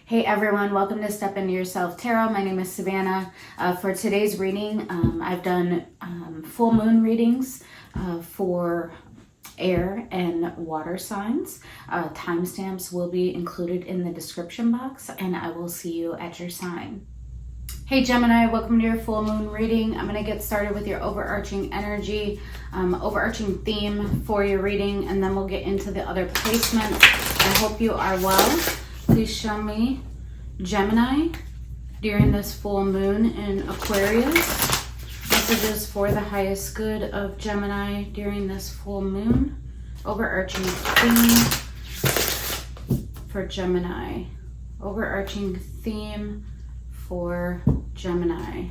Hey everyone, welcome to Step Into Yourself Tarot. My name is Savannah. For today's reading, I've done full moon readings for air and water signs. Timestamps will be included in the description box, and I will see you at your sign. Hey Gemini, welcome to your full moon reading. I'm going to get started with your overarching energy, overarching theme for your reading, and then we'll get into the other placements. I hope you are well. Please show me Gemini during this full moon in Aquarius. Messages for the highest good of Gemini during this full moon. Overarching theme for Gemini. Overarching theme for Gemini.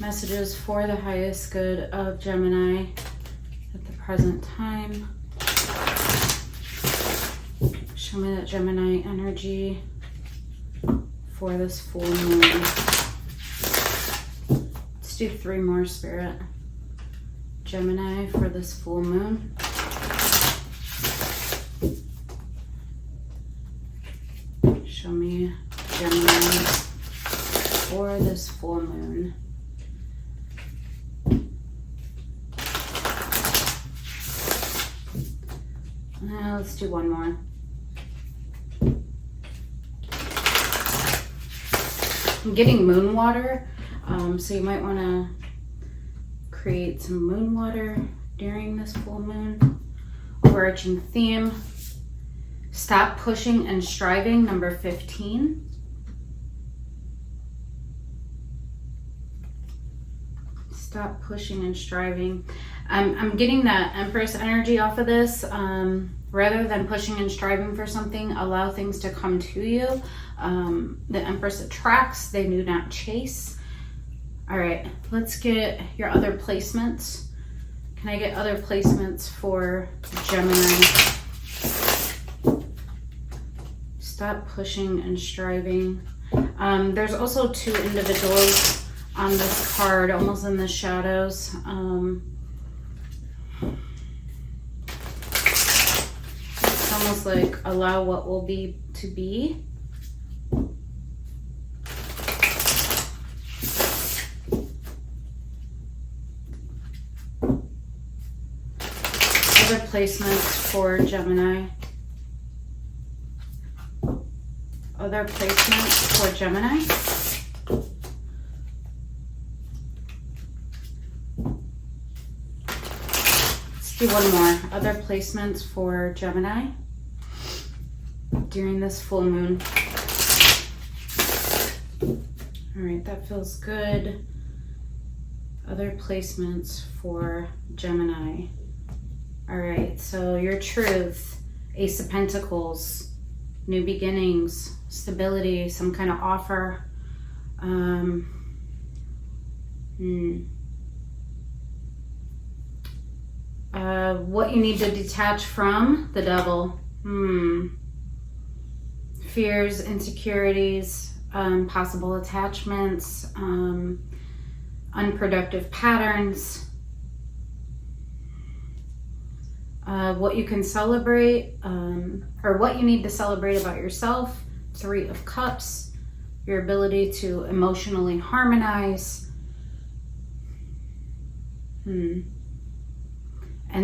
Messages for the highest good of Gemini at the present time. Show me that Gemini energy for this full moon. Let's do 3 more, Spirit. Gemini for this full moon. Show me Gemini for this full moon. Now let's do 1 more. I'm getting moon water, so you might want to create some moon water during this full moon. Overarching theme, stop pushing and striving, number 15. Stop pushing and striving. I'm getting that Empress energy off of this. Rather than pushing and striving for something, allow things to come to you. The Empress attracts, they do not chase. All right, let's get your other placements. Can I get other placements for Gemini? Stop pushing and striving. There's also 2 individuals on this card, almost in the shadows. It's almost like allow what will be to be. Other placements for Gemini. Other placements for Gemini. Let's do 1 more. Other placements for Gemini during this full moon. All right, that feels good. Other placements for Gemini. All right, so your truth, Ace of Pentacles, new beginnings, stability, some kind of offer. What you need to detach from, the Devil. Fears, insecurities, possible attachments, unproductive patterns. What you can celebrate, or what you need to celebrate about yourself, 3 of Cups, your ability to emotionally harmonize. And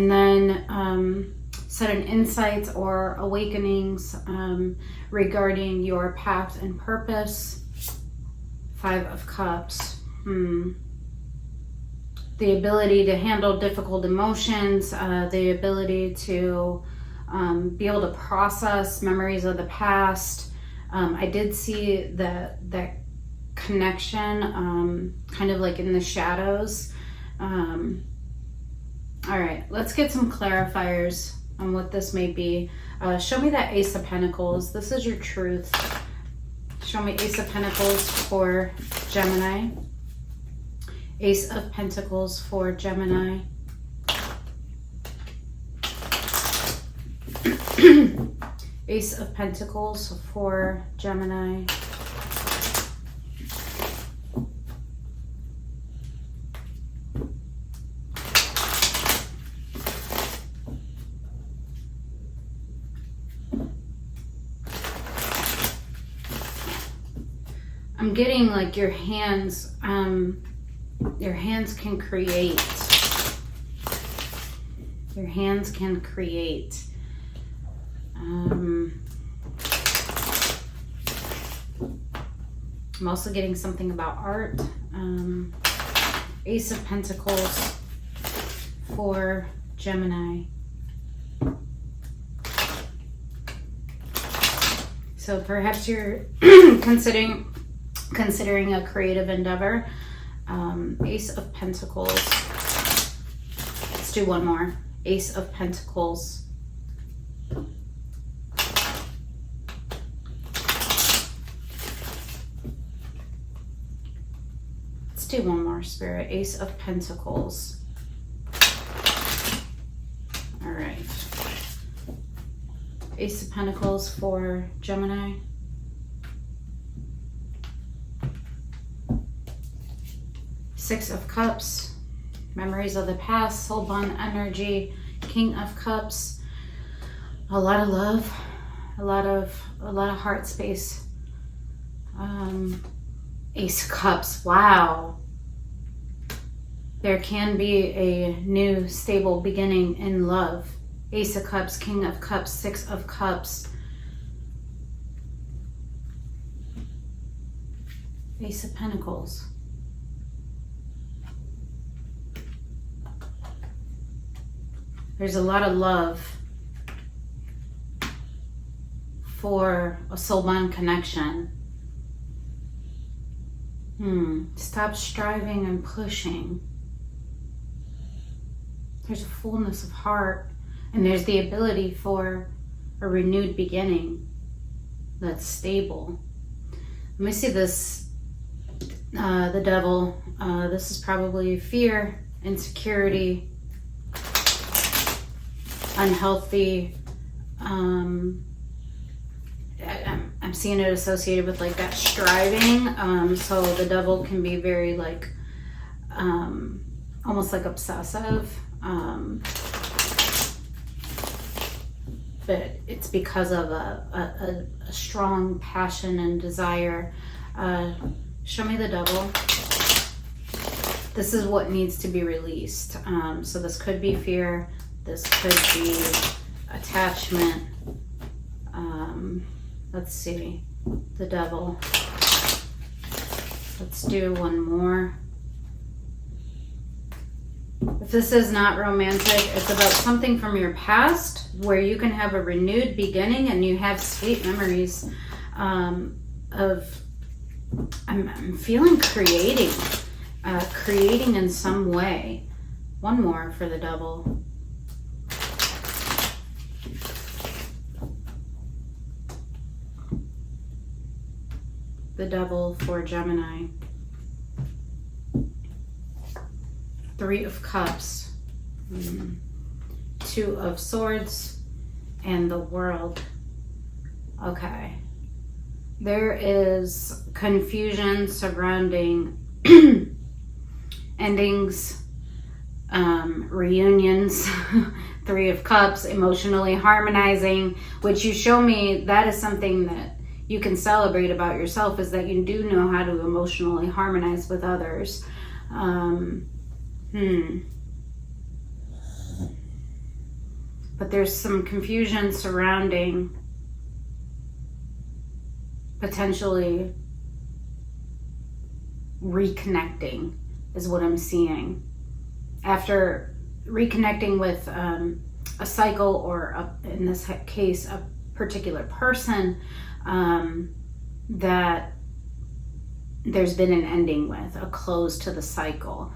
then sudden insights or awakenings regarding your path and purpose, 5 of Cups. The ability to handle difficult emotions, the ability to be able to process memories of the past. I did see that connection kind of like in the shadows. All right, let's get some clarifiers on what this may be. Show me that Ace of Pentacles. This is your truth. Show me Ace of Pentacles for Gemini. Ace of Pentacles for Gemini. Ace of Pentacles for Gemini. I'm getting like your hands can create. Your hands can create. I'm also getting something about art. Ace of Pentacles for Gemini. So perhaps you're considering a creative endeavor. Ace of Pentacles. Let's do one more. Ace of Pentacles. Let's do one more, Spirit. Ace of Pentacles. All right. Ace of Pentacles for Gemini. Six of Cups. Memories of the past. Soul bond energy. King of Cups. A lot of love. A lot of heart space. Ace of Cups. Wow. There can be a new stable beginning in love. Ace of Cups, King of Cups, Six of Cups. Ace of Pentacles. There's a lot of love for a soul bond connection. Stop striving and pushing. There's a fullness of heart, and there's the ability for a renewed beginning that's stable. Let me see this, the Devil. This is probably fear, insecurity, unhealthy. I'm seeing it associated with like that striving. So the Devil can be very like, almost like obsessive. But it's because of a strong passion and desire. Show me the Devil. This is what needs to be released. So this could be fear. This could be attachment. Let's see. The Devil. Let's do one more. If this is not romantic, it's about something from your past where you can have a renewed beginning and you have sweet memories of, I'm feeling creating in some way. One more for the Devil. The Devil for Gemini. Three of Cups, Two of Swords, and the World. Okay. There is confusion surrounding endings, reunions, Three of Cups, emotionally harmonizing, which you show me that is something that you can celebrate about yourself, is that you do know how to emotionally harmonize with others. But there's some confusion surrounding potentially reconnecting is what I'm seeing. After reconnecting with a cycle, or in this case, a particular person that there's been an ending with, a close to the cycle.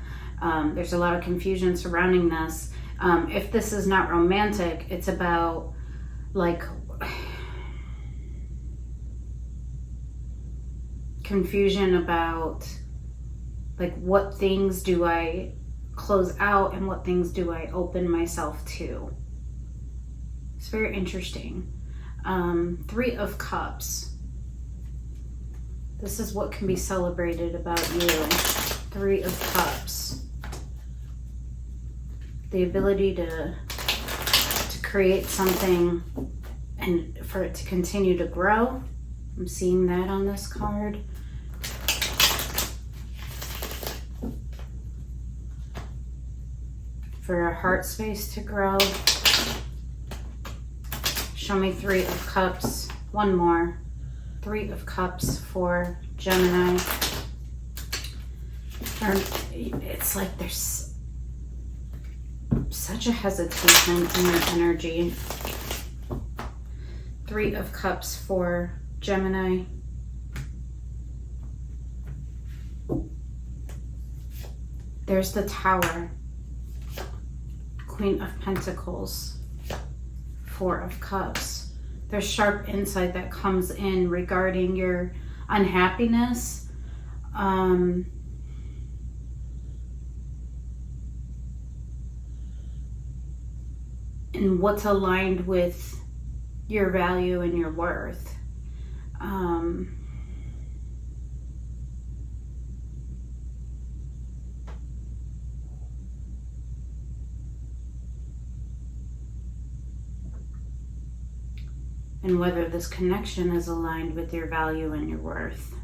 There's a lot of confusion surrounding this. If this is not romantic, it's about like confusion about like what things do I close out and what things do I open myself to. It's very interesting. Three of Cups. This is what can be celebrated about you. Three of Cups. The ability to create something and for it to continue to grow. I'm seeing that on this card. for your heart space to grow. Show me 3 of Cups. One more. 3 of Cups for Gemini. It's like there's such a hesitation in your energy. 3 of Cups for Gemini. There's the Tower. Queen of Pentacles. 4 of Cups. There's sharp insight that comes in regarding your unhappiness. And what's aligned with your value and your worth. And whether this connection is aligned with your value and your worth.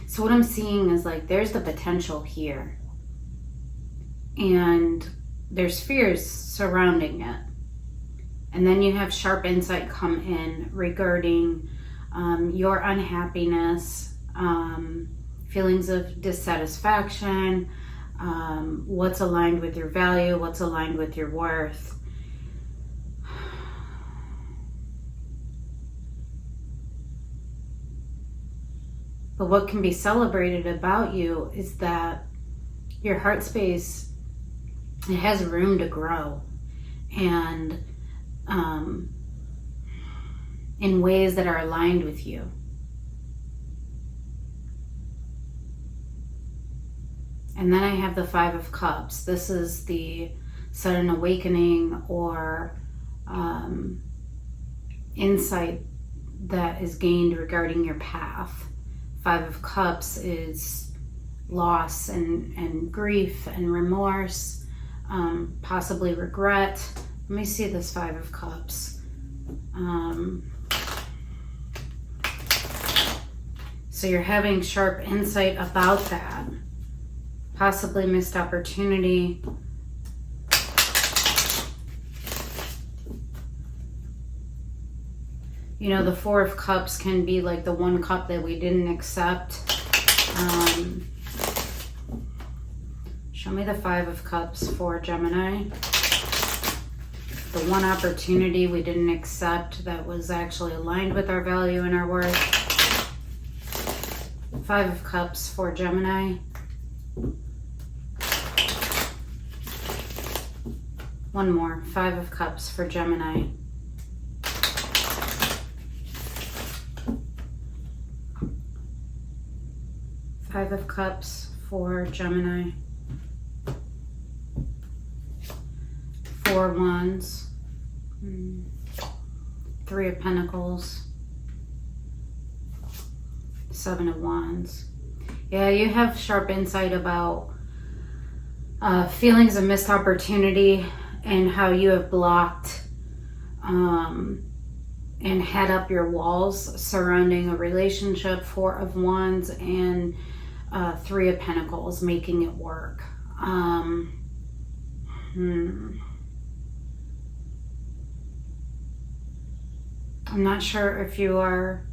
So what I'm seeing is like there's the potential here. And there's fears surrounding it. And then you have sharp insight come in regarding your unhappiness, feelings of dissatisfaction, what's aligned with your value, what's aligned with your worth. But what can be celebrated about you is that your heart space, it has room to grow, and in ways that are aligned with you. And then I have the 5 of Cups. This is the sudden awakening or insight that is gained regarding your path. 5 of Cups is loss and grief and remorse, possibly regret. Let me see this 5 of Cups. So you're having sharp insight about that. Possibly missed opportunity. You know, the 4 of Cups can be like the one cup that we didn't accept. Show me the 5 of Cups for Gemini. The one opportunity we didn't accept that was actually aligned with our value and our worth. 5 of Cups for Gemini. One more. 5 of Cups for Gemini. Five of Cups for Gemini. 4 Wands. 3 of Pentacles. 7 of Wands. Yeah, you have sharp insight about feelings of missed opportunity and how you have blocked and had up your walls surrounding a relationship. 4 of Wands and 3 of Pentacles, making it work. I'm not sure if you are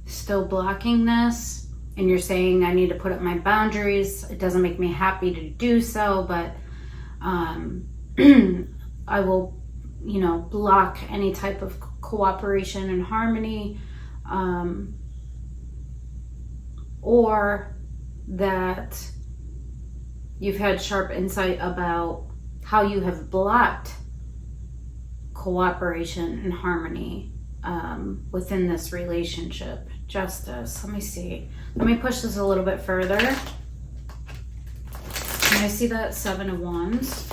still blocking this and you're saying, I need to put up my boundaries. It doesn't make me happy to do so, but I will, block any type of cooperation and harmony, or that you've had sharp insight about how you have blocked cooperation and harmony within this relationship. Justice. Let me see. Let me push this a little bit further. And I see that 7 of Wands.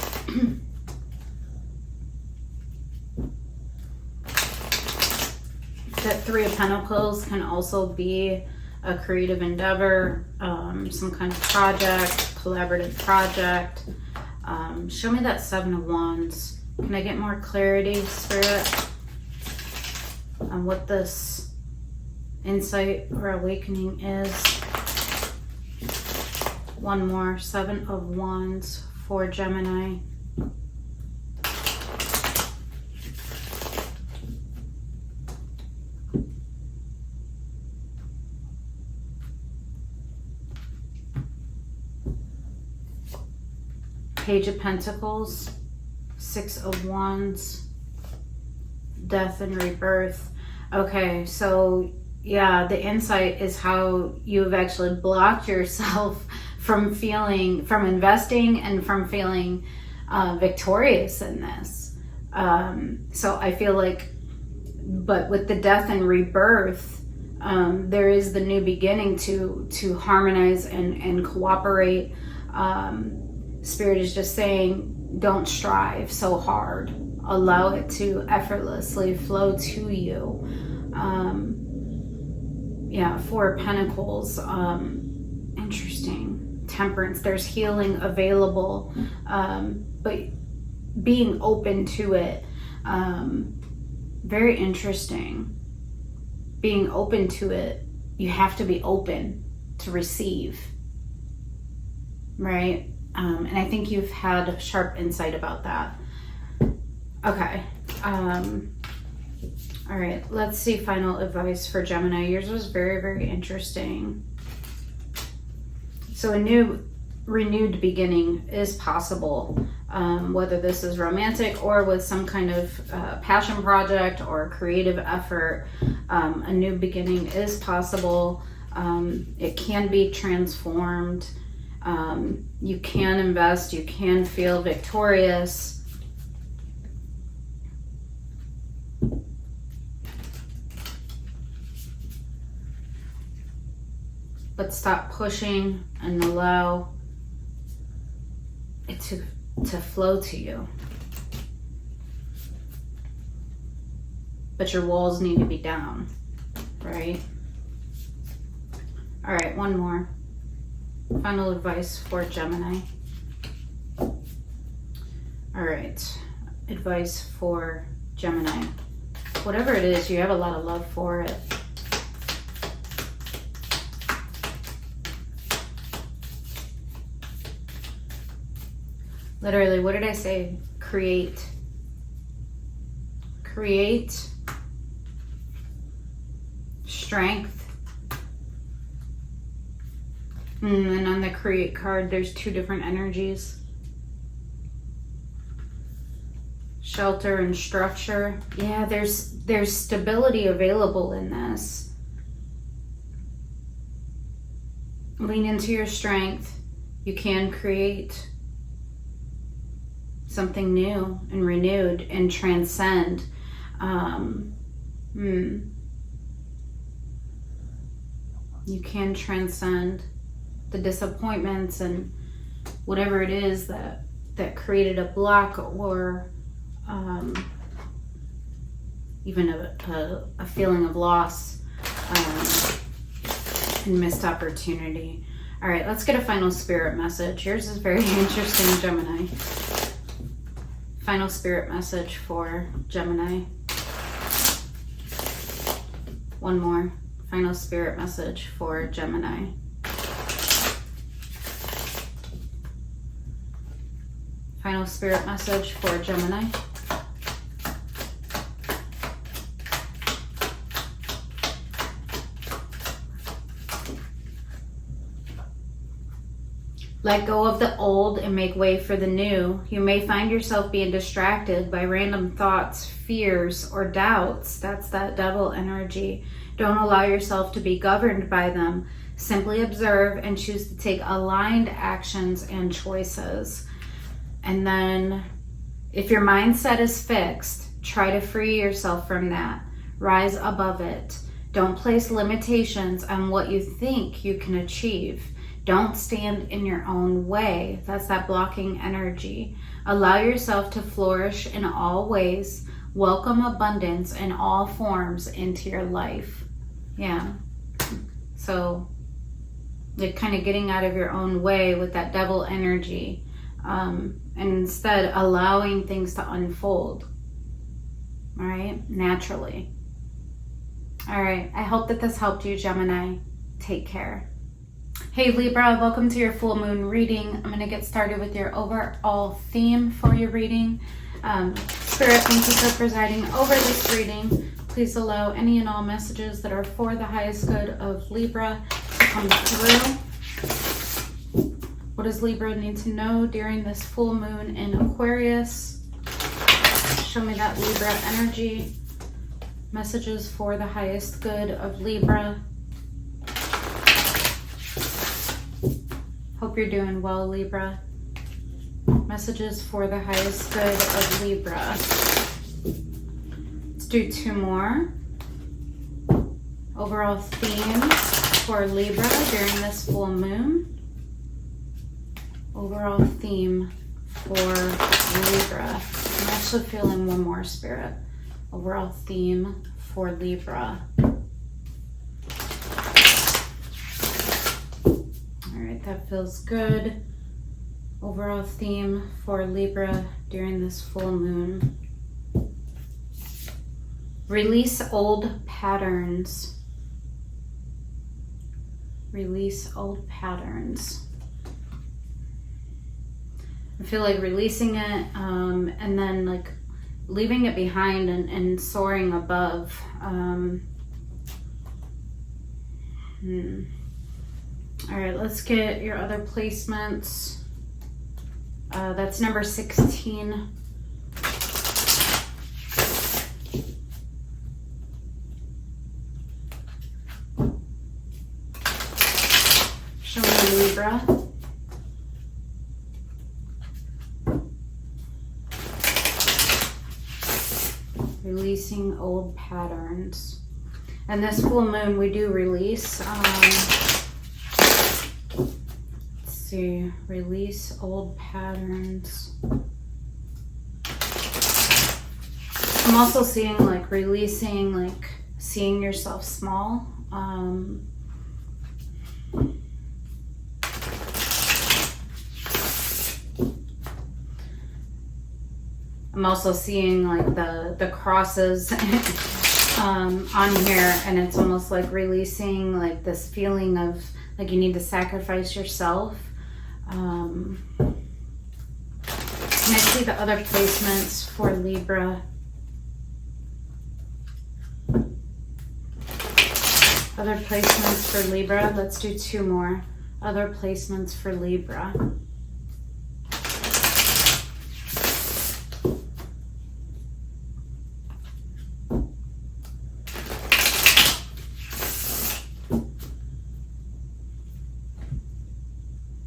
That 3 of Pentacles can also be a creative endeavor, some kind of project, collaborative project. Show me that 7 of Wands. Can I get more clarity, Spirit, on what this insight or awakening is? One more, Seven of Wands for Gemini. Page of Pentacles, Six of Wands, Death and Rebirth. Okay, so yeah, the insight is how you've actually blocked yourself from investing and from feeling victorious in this. So I feel like, but with the Death and Rebirth, there is the new beginning to harmonize and cooperate. Spirit is just saying, don't strive so hard. Allow it to effortlessly flow to you. Yeah, Four of Pentacles. Interesting. Temperance. There's healing available, but being open to it. Very interesting. Being open to it. You have to be open to receive. Right? And I think you've had sharp insight about that. Okay. All right. Let's see final advice for Gemini. Yours was very, very interesting. So a new, renewed beginning is possible, whether this is romantic or with some kind of passion project or creative effort. A new beginning is possible. It can be transformed. You can invest, you can feel victorious. But stop pushing and allow it to flow to you. But your walls need to be down, right? All right, one more. Final advice for Gemini. All right, advice for Gemini. Whatever it is, you have a lot of love for it. Literally, what did I say? Create. Create. Strength. And on the create card, there's two different energies. Shelter and structure. Yeah, there's stability available in this. Lean into your strength. You can create something new and renewed and transcend. You can transcend the disappointments and whatever it is that created a block or even a feeling of loss and missed opportunity. All right, let's get a final spirit message. Yours is very interesting, Gemini. Final spirit message for Gemini. One more. Final spirit message for Gemini. Final spirit message for Gemini. Let go of the old and make way for the new. You may find yourself being distracted by random thoughts, fears, or doubts. That's that devil energy. Don't allow yourself to be governed by them. Simply observe and choose to take aligned actions and choices. And then if your mindset is fixed, try to free yourself from that. Rise above it. Don't place limitations on what you think you can achieve. Don't stand in your own way. That's that blocking energy. Allow yourself to flourish in all ways. Welcome abundance in all forms into your life. Yeah. So, like kind of getting out of your own way with that devil energy. And instead allowing things to unfold. All right? Naturally. All right. I hope that this helped you, Gemini. Take care. Hey Libra, welcome to your full moon reading. I'm going to get started with your overall theme for your reading. Spirit, thank you for presiding over this reading. Please allow any and all messages that are for the highest good of Libra to come through. What does Libra need to know during this full moon in Aquarius? Show me that Libra energy. Messages for the highest good of Libra. Hope you're doing well, Libra. Messages for the highest good of Libra. Let's do two more. Overall themes for Libra during this full moon. Overall theme for Libra. I'm actually feeling one more, Spirit. Overall theme for Libra. Alright, that feels good. Overall theme for Libra during this full moon. Release old patterns. Release old patterns. I feel like releasing it and then like leaving it behind and soaring above. All right, let's get your other placements. That's number 16. Show me Libra. Releasing old patterns. And this full moon we do release. Let's see, release old patterns. I'm also seeing like releasing, like seeing yourself small. I'm also seeing like the crosses on here, and it's almost like releasing like this feeling of like you need to sacrifice yourself. Can I see the other placements for Libra? Other placements for Libra. Let's do two more. Other placements for Libra.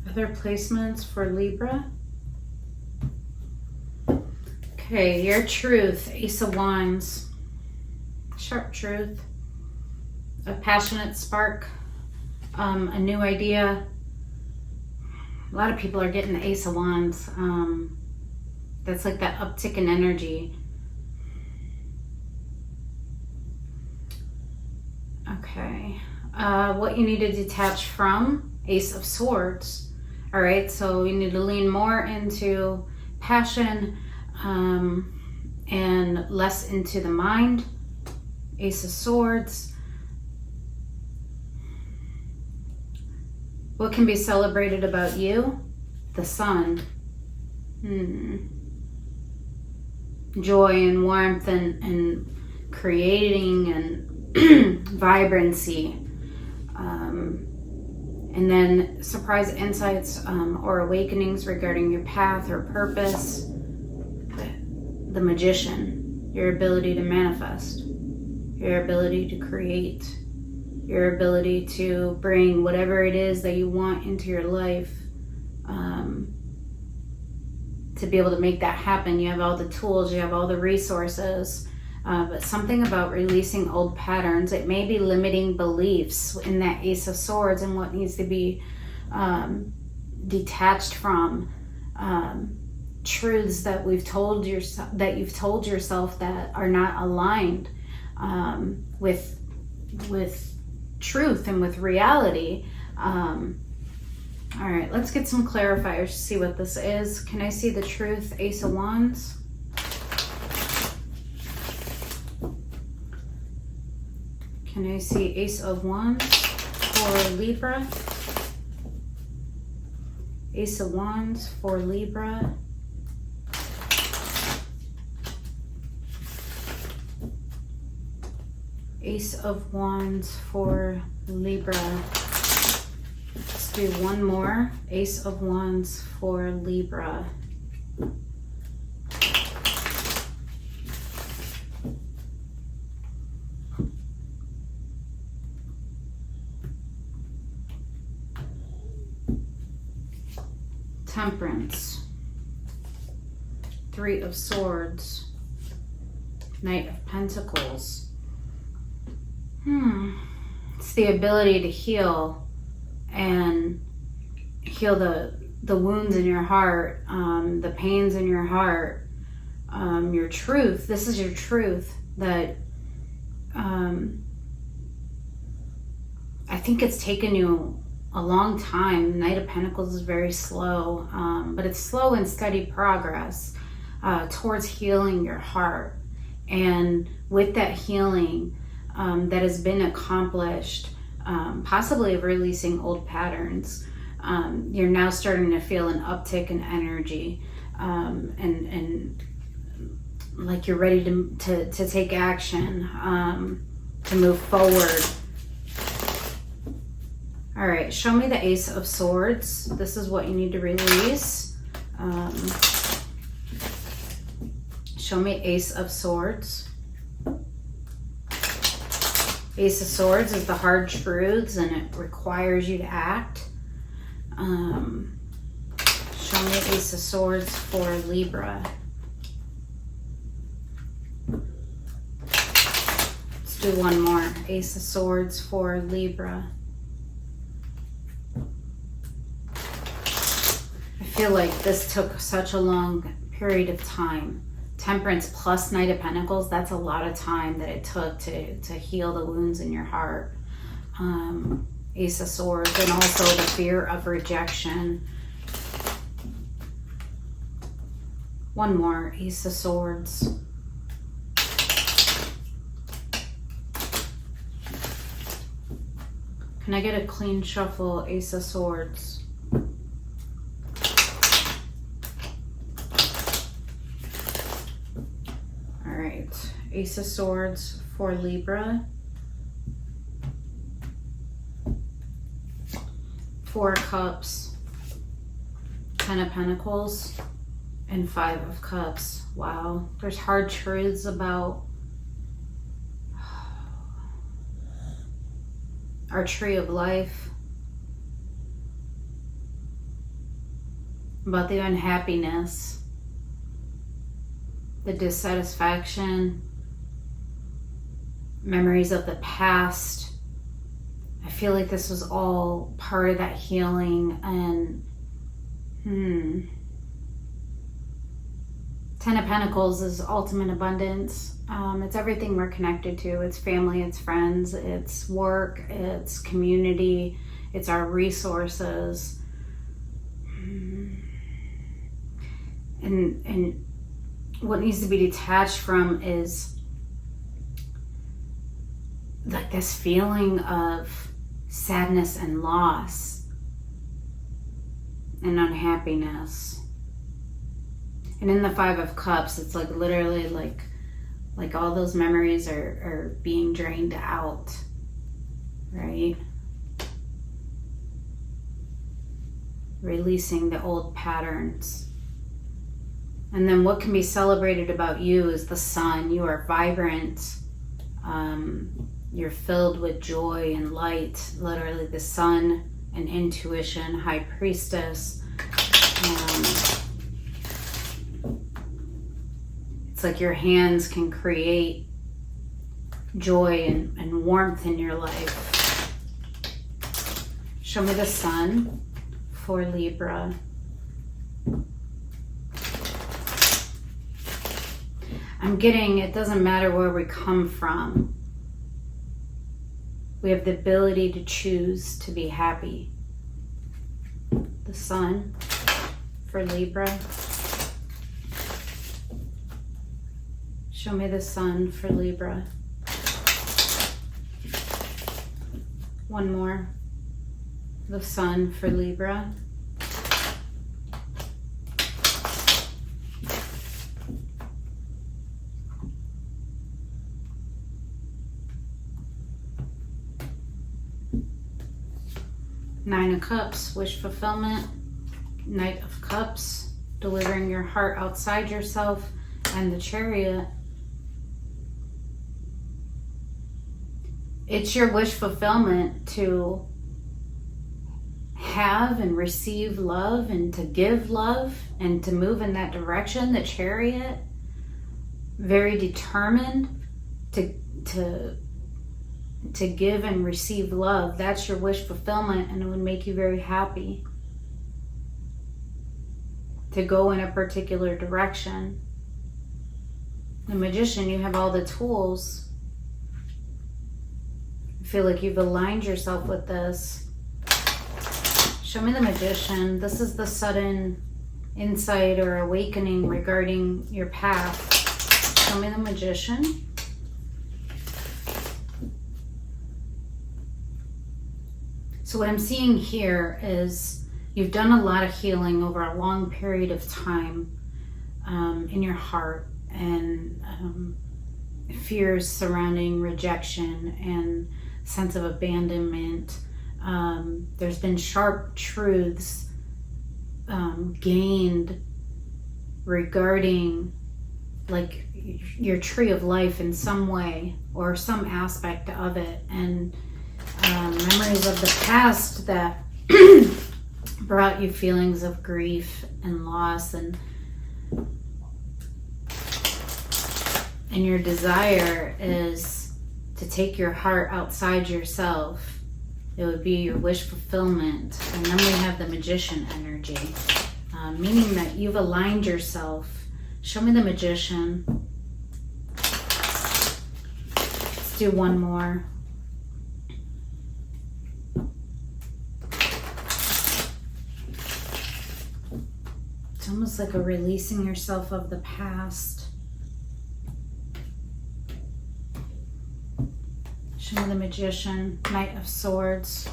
Other placements for Libra. Okay, your truth, Ace of Wands. Sharp truth. A passionate spark. A new idea. A lot of people are getting the Ace of Wands. That's like that uptick in energy. Okay. What you need to detach from, Ace of Swords. All right, so you need to lean more into passion and less into the mind. Ace of Swords. What can be celebrated about you? The sun. Joy and warmth and creating and vibrancy. And then surprise insights or awakenings regarding your path or purpose. The Magician, your ability to manifest, your ability to create, your ability to bring whatever it is that you want into your life, to be able to make that happen. You have all the tools, you have all the resources. But something about releasing old patterns. It may be limiting beliefs in that Ace of Swords and what needs to be detached from. Truths that you've told yourself that are not aligned with truth and with reality. All right, let's get some clarifiers to see what this is. Can I see the truth, Ace of Wands? Can I see Ace of Wands for Libra? Ace of Wands for Libra. Ace of Wands for Libra. Let's do one more. Ace of Wands for Libra. Temperance. Three of Swords. Knight of Pentacles. It's the ability to heal and heal the wounds in your heart, the pains in your heart, your truth. This is your truth that I think it's taken you a long time. Knight of Pentacles is very slow, but it's slow and steady progress towards healing your heart. And with that healing that has been accomplished, possibly of releasing old patterns, you're now starting to feel an uptick in energy, and like you're ready to take action, to move forward. All right, show me the Ace of Swords. This is what you need to release. Show me Ace of Swords. Ace of Swords is the hard truths, and it requires you to act. Show me Ace of Swords for Libra. Let's do one more. Ace of Swords for Libra. I feel like this took such a long period of time. Temperance plus Knight of Pentacles, that's a lot of time that it took to heal the wounds in your heart. Ace of Swords, and also the fear of rejection. One more, Ace of Swords. Can I get a clean shuffle, Ace of Swords? Ace of Swords for Libra. Four of Cups, Ten of Pentacles, and Five of Cups. Wow, there's hard truths about our tree of life, about the unhappiness, the dissatisfaction, memories of the past. I feel like this was all part of that healing. And Ten of Pentacles is ultimate abundance. It's everything we're connected to. It's family, it's friends, it's work, it's community, it's our resources. And what needs to be detached from is like this feeling of sadness and loss and unhappiness. And in the Five of Cups, it's like literally like all those memories are being drained out, right? Releasing the old patterns. And then what can be celebrated about you is the sun. You are vibrant. You're filled with joy and light. Literally the sun and intuition, High Priestess. It's like your hands can create joy and warmth in your life. Show me the sun for Libra. I'm getting, it doesn't matter where we come from. We have the ability to choose to be happy. The sun for Libra. Show me the sun for Libra. One more. The sun for Libra. Nine of Cups, wish fulfillment. Knight of Cups, delivering your heart outside yourself. And the Chariot. It's your wish fulfillment to have and receive love and to give love and to move in that direction. The Chariot, very determined to give and receive love. That's your wish fulfillment, and it would make you very happy to go in a particular direction. The Magician, you have all the tools. I feel like you've aligned yourself with this. Show me the Magician. This is the sudden insight or awakening regarding your path. Show me the Magician. So what I'm seeing here is you've done a lot of healing over a long period of time in your heart, and fears surrounding rejection and sense of abandonment. There's been sharp truths gained regarding like your tree of life in some way or some aspect of it, and memories of the past that brought you feelings of grief and loss, and your desire is to take your heart outside yourself. It would be your wish fulfillment. And then we have the Magician energy, meaning that you've aligned yourself. Show me the Magician. Let's do one more. It's almost like a releasing yourself of the past. Show me the Magician. Knight of Swords,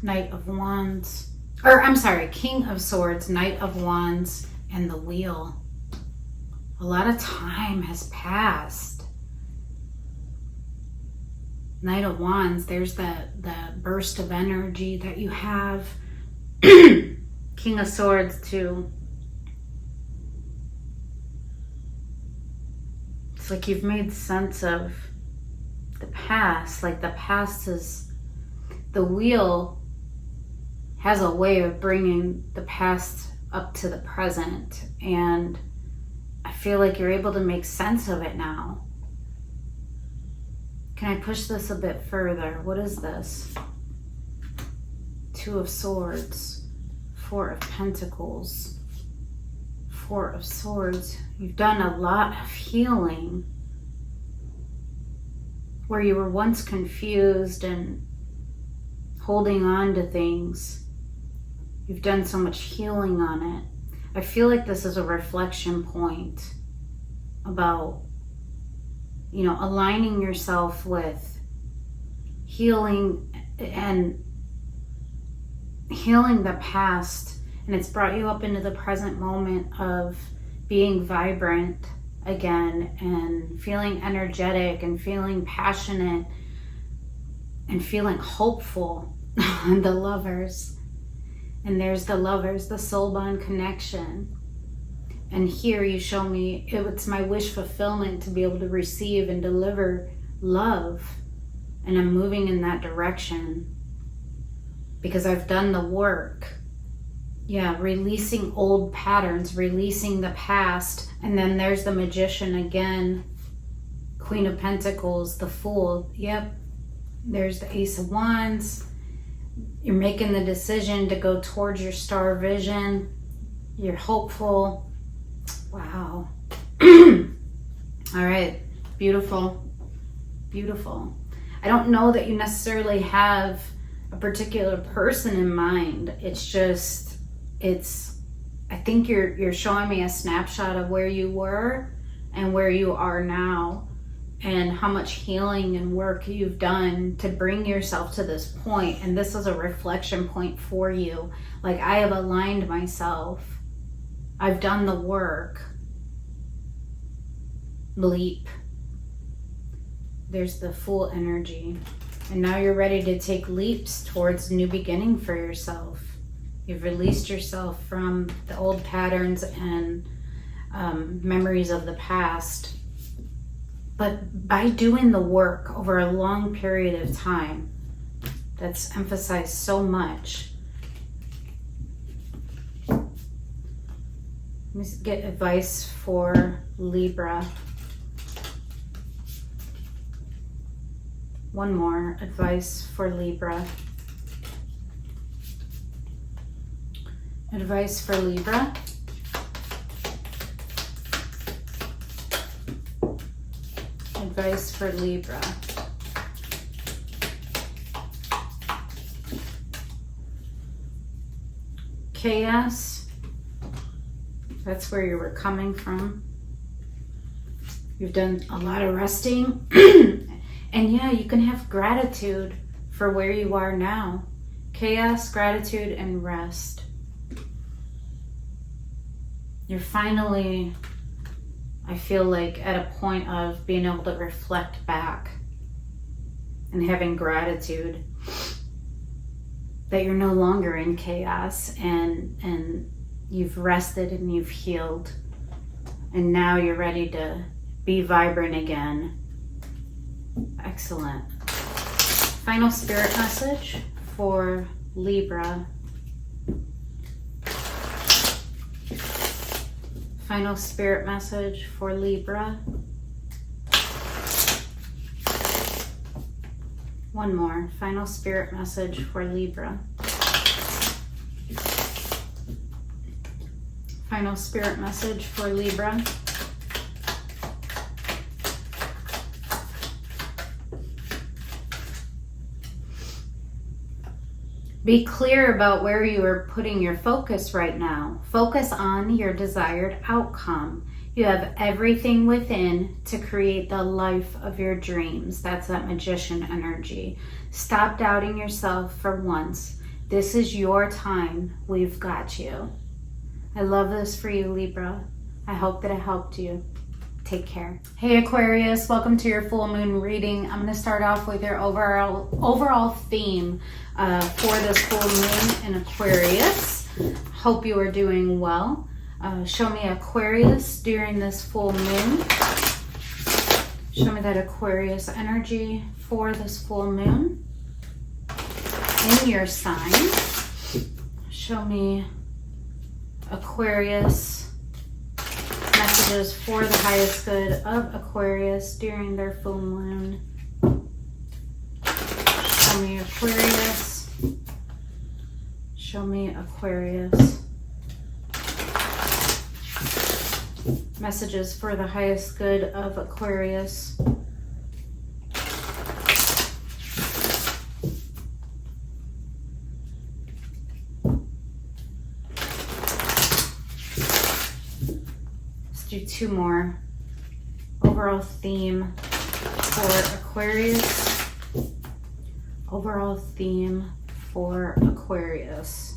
Knight of Wands, or I'm sorry, King of Swords, Knight of Wands, and the Wheel. A lot of time has passed. Knight of Wands, there's that burst of energy that you have. King of Swords too. It's like you've made sense of the past. Like the past is, the Wheel has a way of bringing the past up to the present, and I feel like you're able to make sense of it now. Can I push this a bit further? What is this? Two of Swords, Four of Pentacles, Four of Swords. You've done a lot of healing where you were once confused and holding on to things. You've done so much healing on it. I feel like this is a reflection point about, you know, aligning yourself with healing and healing the past, and it's brought you up into the present moment of being vibrant again and feeling energetic and feeling passionate and feeling hopeful. The Lovers. And there's the Lovers, the soul bond connection. And here you show me it's my wish fulfillment to be able to receive and deliver love. And I'm moving in that direction because I've done the work. Yeah, releasing old patterns, releasing the past. And then there's the Magician again. Queen of Pentacles, the Fool. Yep. There's the Ace of Wands. You're making the decision to go towards your star vision. You're hopeful. Wow. All right. Beautiful. Beautiful. I don't know that you necessarily have a particular person in mind. It's just, I think you're showing me a snapshot of where you were and where you are now, and how much healing and work you've done to bring yourself to this point. And this is a reflection point for you. Like, I have aligned myself. I've done the work. Leap. There's the Fool energy. And now you're ready to take leaps towards a new beginning for yourself. You've released yourself from the old patterns and memories of the past. But by doing the work over a long period of time, that's emphasized so much. Let me get advice for Libra. One more advice for Libra. Advice for Libra. Advice for Libra. Chaos. That's where you were coming from. You've done a lot of resting. And yeah, you can have gratitude for where you are now. Chaos, gratitude, and rest. You're finally, I feel like, at a point of being able to reflect back and having gratitude that you're no longer in chaos, and you've rested and you've healed, and now you're ready to be vibrant again. Excellent. Final spirit message for Libra. Final spirit message for Libra. One more. Final spirit message for Libra. Final spirit message for Libra. Be clear about where you are putting your focus right now. Focus on your desired outcome. You have everything within to create the life of your dreams. That's that magician energy. Stop doubting yourself for once. This is your time. We've got you. I love this for you, Libra. I hope that it helped you. Take care. Hey Aquarius, welcome to your full moon reading. I'm going to start off with your overall theme for this full moon in Aquarius. Hope you are doing well. Show me Aquarius during this full moon. Show me that Aquarius energy for this full moon in your sign. Show me Aquarius messages for the highest good of Aquarius during their full moon. Show me Aquarius. Show me Aquarius. Messages for the highest good of Aquarius. Do two more. Overall theme for Aquarius. Overall theme for Aquarius.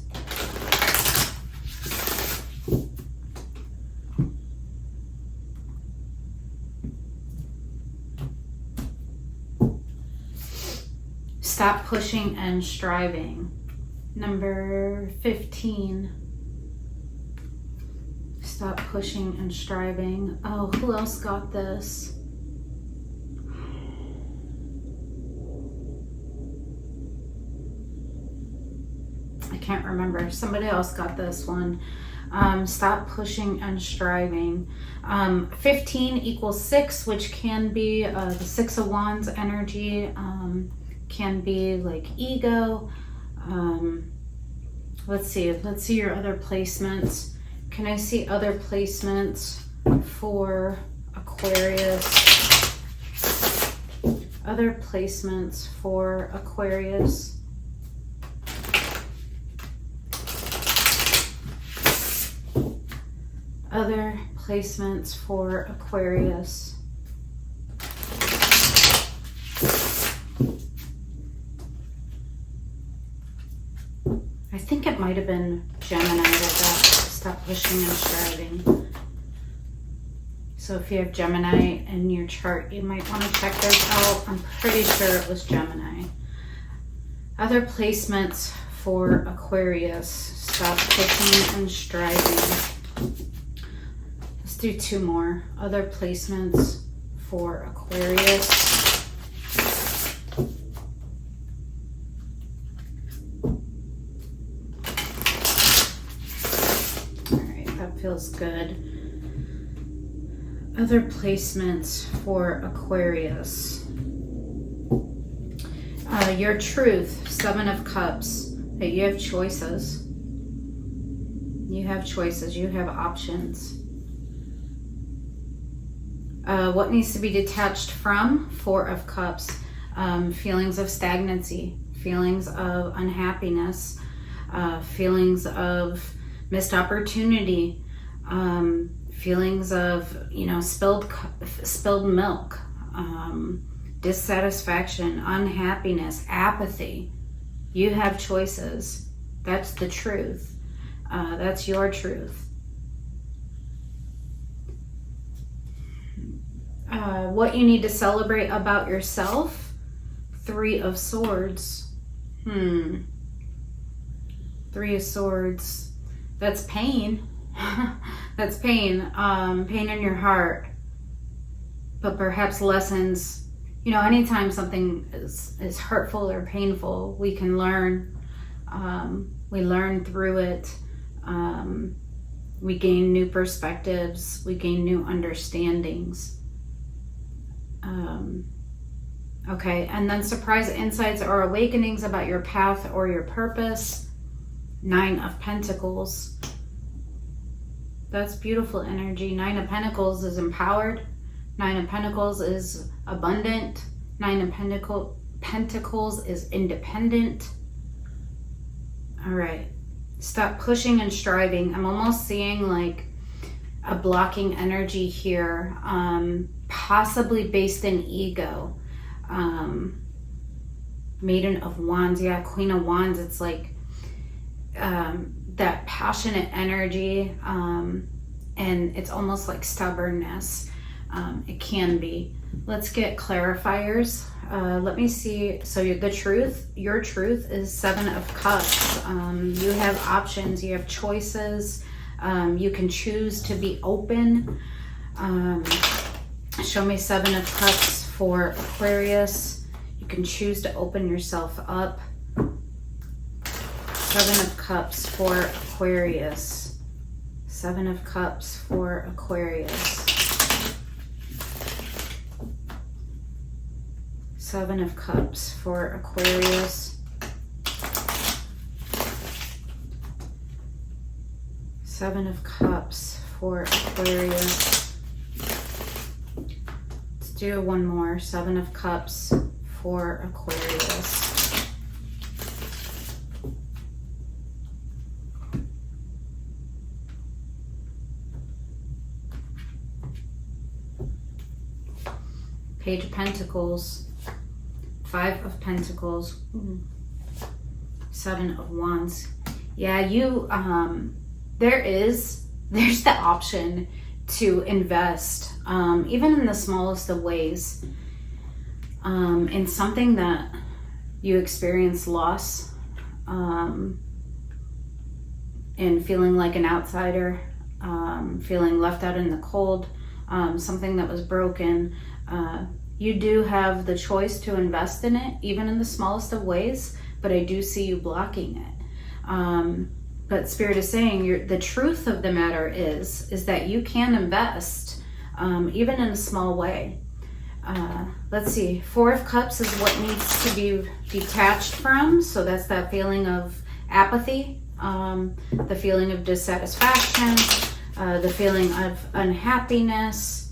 Stop pushing and striving. Number 15. Stop pushing and striving. Oh, who else got this? I can't remember. Somebody else got this one. Stop pushing and striving. 15 equals 6, which can be the 6 of Wands energy. Can be like ego. Let's see your other placements. Can I see other placements for Aquarius? Other placements for Aquarius. Other placements for Aquarius. I think it might have been Gemini that got stop pushing and striving. So if you have Gemini in your chart, you might want to check those out. I'm pretty sure it was Gemini. Other placements for Aquarius. Stop pushing and striving. Let's do 2 more. Other placements for Aquarius. All right, that feels good. Other placements for Aquarius. Your truth, 7 of Cups, that you have choices. You have choices, you have options. What needs to be detached from, 4 of Cups, feelings of stagnancy, feelings of unhappiness, feelings of missed opportunity, feelings of, spilled milk, dissatisfaction, unhappiness, apathy. You have choices. That's the truth. That's your truth. What you need to celebrate about yourself, 3 of Swords. 3 of Swords. That's pain. That's pain. Pain in your heart. But perhaps lessons. Anytime something is hurtful or painful, we can learn. We learn through it. We gain new perspectives. We gain new understandings. Okay, and then surprise insights or awakenings about your path or your purpose. 9 of Pentacles. That's beautiful energy. 9 of Pentacles is empowered. 9 of Pentacles is abundant. 9 of Pentacles is independent. All right. Stop pushing and striving. I'm almost seeing like a blocking energy here, possibly based in ego. Maiden of Wands. Yeah, Queen of Wands. It's like that passionate energy, and it's almost like stubbornness. It can be. Let's get clarifiers. Let me see. So your truth is 7 of Cups. You have options, you have choices. You can choose to be open. Show me 7 of Cups for Aquarius. You can choose to open yourself up. 7 of Cups for Aquarius. 7 of Cups for Aquarius. 7 of Cups for Aquarius. 7 of Cups for Aquarius. Let's do one more. 7 of Cups for Aquarius. Page of Pentacles. 5 of Pentacles. 7 of Wands. Yeah, there's the option to invest, even in the smallest of ways, in something that you experience loss, and feeling like an outsider, feeling left out in the cold, something that was broken. You do have the choice to invest in it, even in the smallest of ways, but I do see you blocking it. But Spirit is saying the truth of the matter is that you can invest, even in a small way. Let's see, 4 of Cups is what needs to be detached from. So that's that feeling of apathy, the feeling of dissatisfaction, the feeling of unhappiness.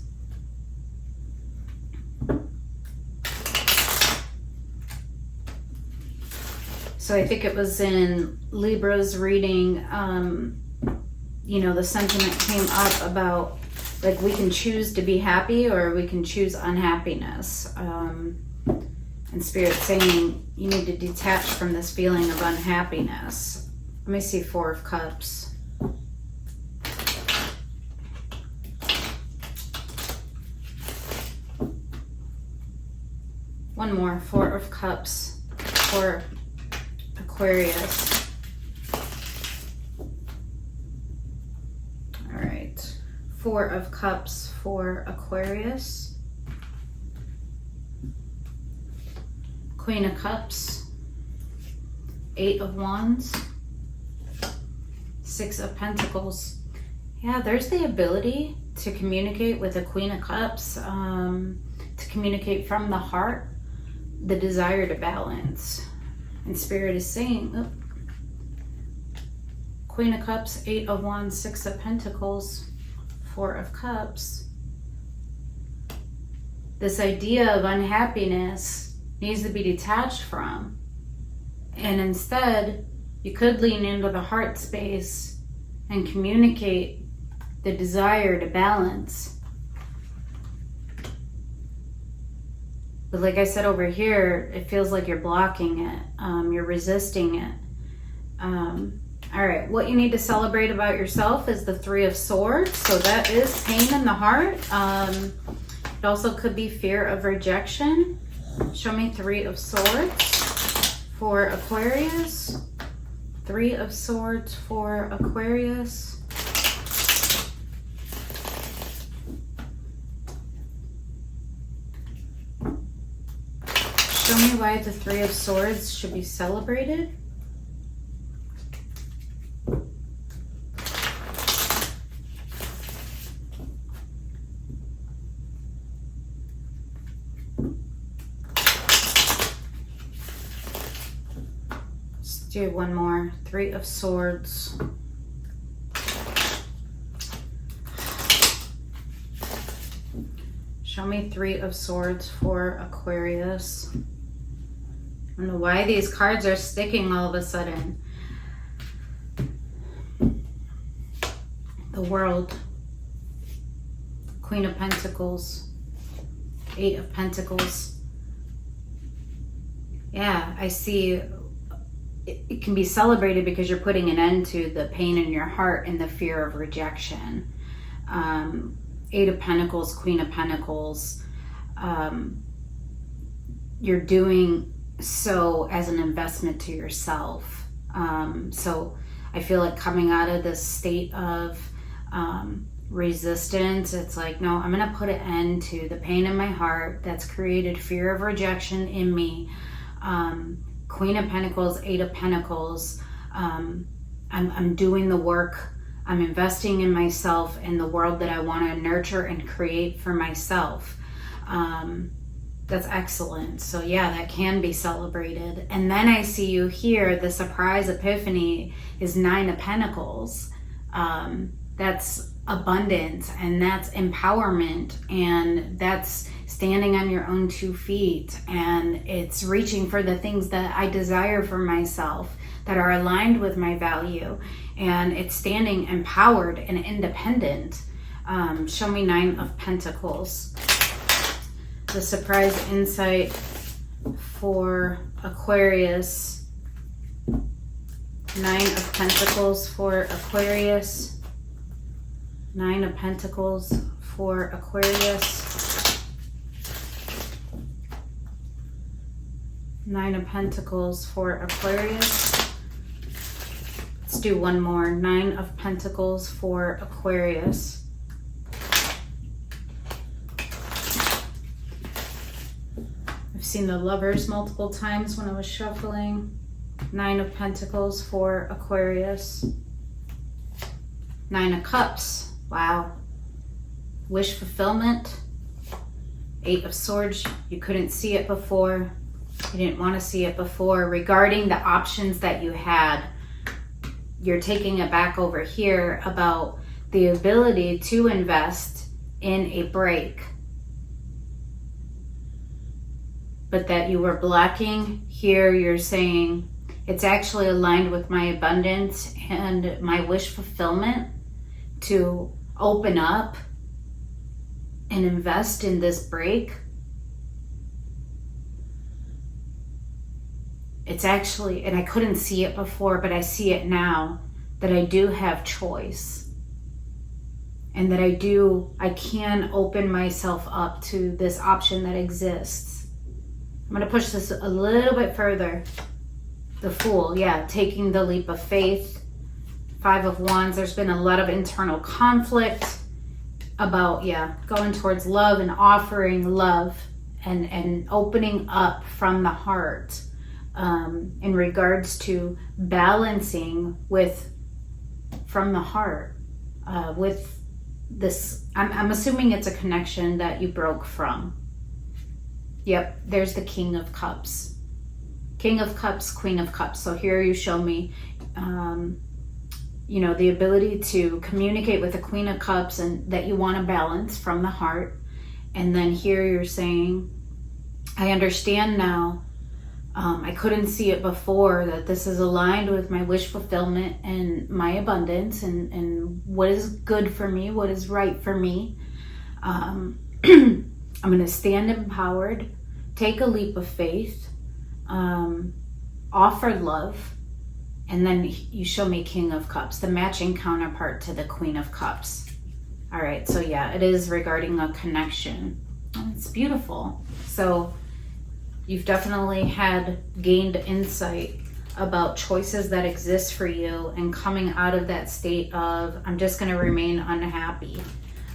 So I think it was in Libra's reading, the sentiment came up about like we can choose to be happy or we can choose unhappiness. And Spirit saying you need to detach from this feeling of unhappiness. Let me see 4 of Cups. One more, 4 of Cups for Aquarius. All right. Four of Cups for Aquarius. Queen of Cups. Eight of Wands. Six of Pentacles. Yeah, there's the ability to communicate with the Queen of Cups, to communicate from the heart, the desire to balance. And Spirit is saying, Queen of Cups, Eight of Wands, Six of Pentacles, Four of Cups. This idea of unhappiness needs to be detached from. And instead, you could lean into the heart space and communicate the desire to balance. But like I said over here, it feels like you're blocking it. You're resisting it. All right, what you need to celebrate about yourself is the Three of Swords. So that is pain in the heart. It also could be fear of rejection. Show me Three of Swords for Aquarius. Three of Swords for Aquarius. Show me why the Three of Swords should be celebrated. Let's do one more. Three of Swords. Show me Three of Swords for Aquarius. I don't know why these cards are sticking all of a sudden. The World. Queen of Pentacles. Eight of Pentacles. Yeah, I see it can be celebrated because you're putting an end to the pain in your heart and the fear of rejection. Eight of Pentacles, Queen of Pentacles. You're doing so as an investment to yourself. So I feel like coming out of this state of resistance, it's like, no, I'm going to put an end to the pain in my heart that's created fear of rejection in me. Queen of Pentacles, Eight of Pentacles. I'm doing the work. I'm investing in myself and the world that I want to nurture and create for myself. That's excellent. So yeah, that can be celebrated. And then I see you here, the surprise epiphany is Nine of Pentacles. That's abundance, and that's empowerment, and that's standing on your own 2 feet, and it's reaching for the things that I desire for myself that are aligned with my value, and it's standing empowered and independent. Show me Nine of Pentacles. The surprise insight for Aquarius. Nine of Pentacles for Aquarius. Nine of Pentacles for Aquarius. Nine of Pentacles for Aquarius. Let's do one more. Nine of Pentacles for Aquarius. I've seen the Lovers multiple times when I was shuffling. Nine of Pentacles for Aquarius. Nine of Cups. Wow. Wish fulfillment. Eight of Swords. You couldn't see it before. You didn't want to see it before. Regarding the options that you had, you're taking it back over here about the ability to invest in a break, but that you were blocking. Here you're saying it's actually aligned with my abundance and my wish fulfillment to open up and invest in this break. It's actually, and I couldn't see it before, but I see it now, that I do have choice. And that I can open myself up to this option that exists. I'm going to push this a little bit further. The Fool, yeah, taking the leap of faith. 5 of Wands, there's been a lot of internal conflict about, yeah, going towards love and offering love and opening up from the heart in regards to balancing with, from the heart, with this, I'm assuming it's a connection that you broke from. Yep, there's the King of Cups. King of Cups, Queen of Cups. So here you show me, you know, the ability to communicate with the Queen of Cups and that you want to balance from the heart. And then here you're saying, I understand now. I couldn't see it before, that this is aligned with my wish fulfillment and my abundance and what is good for me, what is right for me. I'm going to stand empowered, take a leap of faith, offer love, and then you show me King of Cups, the matching counterpart to the Queen of Cups. All right, so yeah, it is regarding a connection. It's beautiful. So you've definitely gained insight about choices that exist for you and coming out of that state of, I'm just going to remain unhappy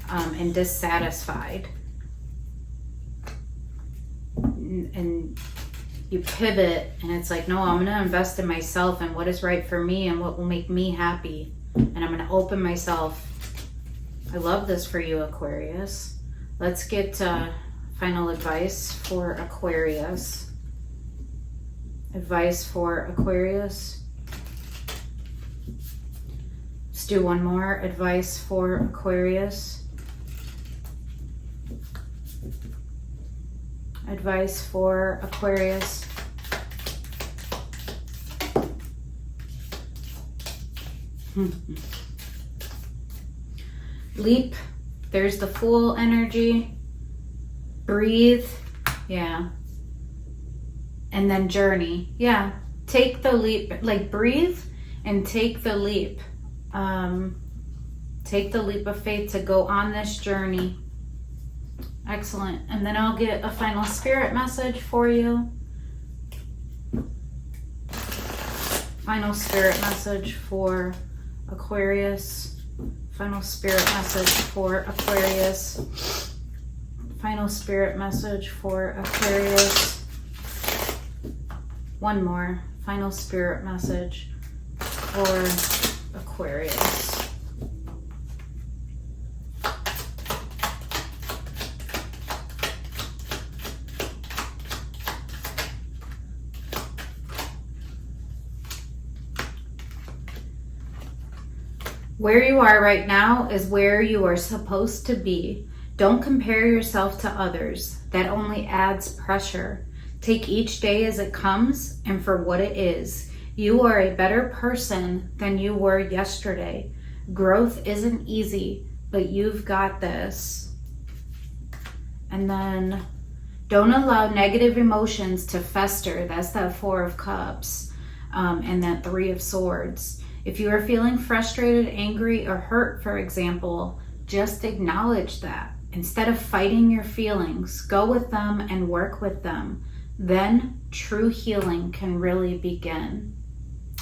and dissatisfied. And you pivot and it's like, no, I'm going to invest in myself and what is right for me and what will make me happy. And I'm going to open myself. I love this for you, Aquarius. Let's get final advice for Aquarius. Advice for Aquarius. Let's do one more. Advice for Aquarius. Advice for Aquarius. Leap. There's the Fool energy. Breathe. Yeah. And then journey. Yeah. Take the leap. Like, breathe and take the leap. Take the leap of faith to go on this journey. Excellent. And then I'll get a final spirit message for you. Final spirit message for Aquarius. Final spirit message for Aquarius. Final spirit message for Aquarius. One more. Final spirit message for Aquarius. Where you are right now is where you are supposed to be. Don't compare yourself to others. That only adds pressure. Take each day as it comes and for what it is. You are a better person than you were yesterday. Growth isn't easy, but you've got this. And then don't allow negative emotions to fester. That's that 4 of Cups and that 3 of Swords. If you are feeling frustrated, angry, or hurt, for example, just acknowledge that. Instead of fighting your feelings, go with them and work with them. Then true healing can really begin.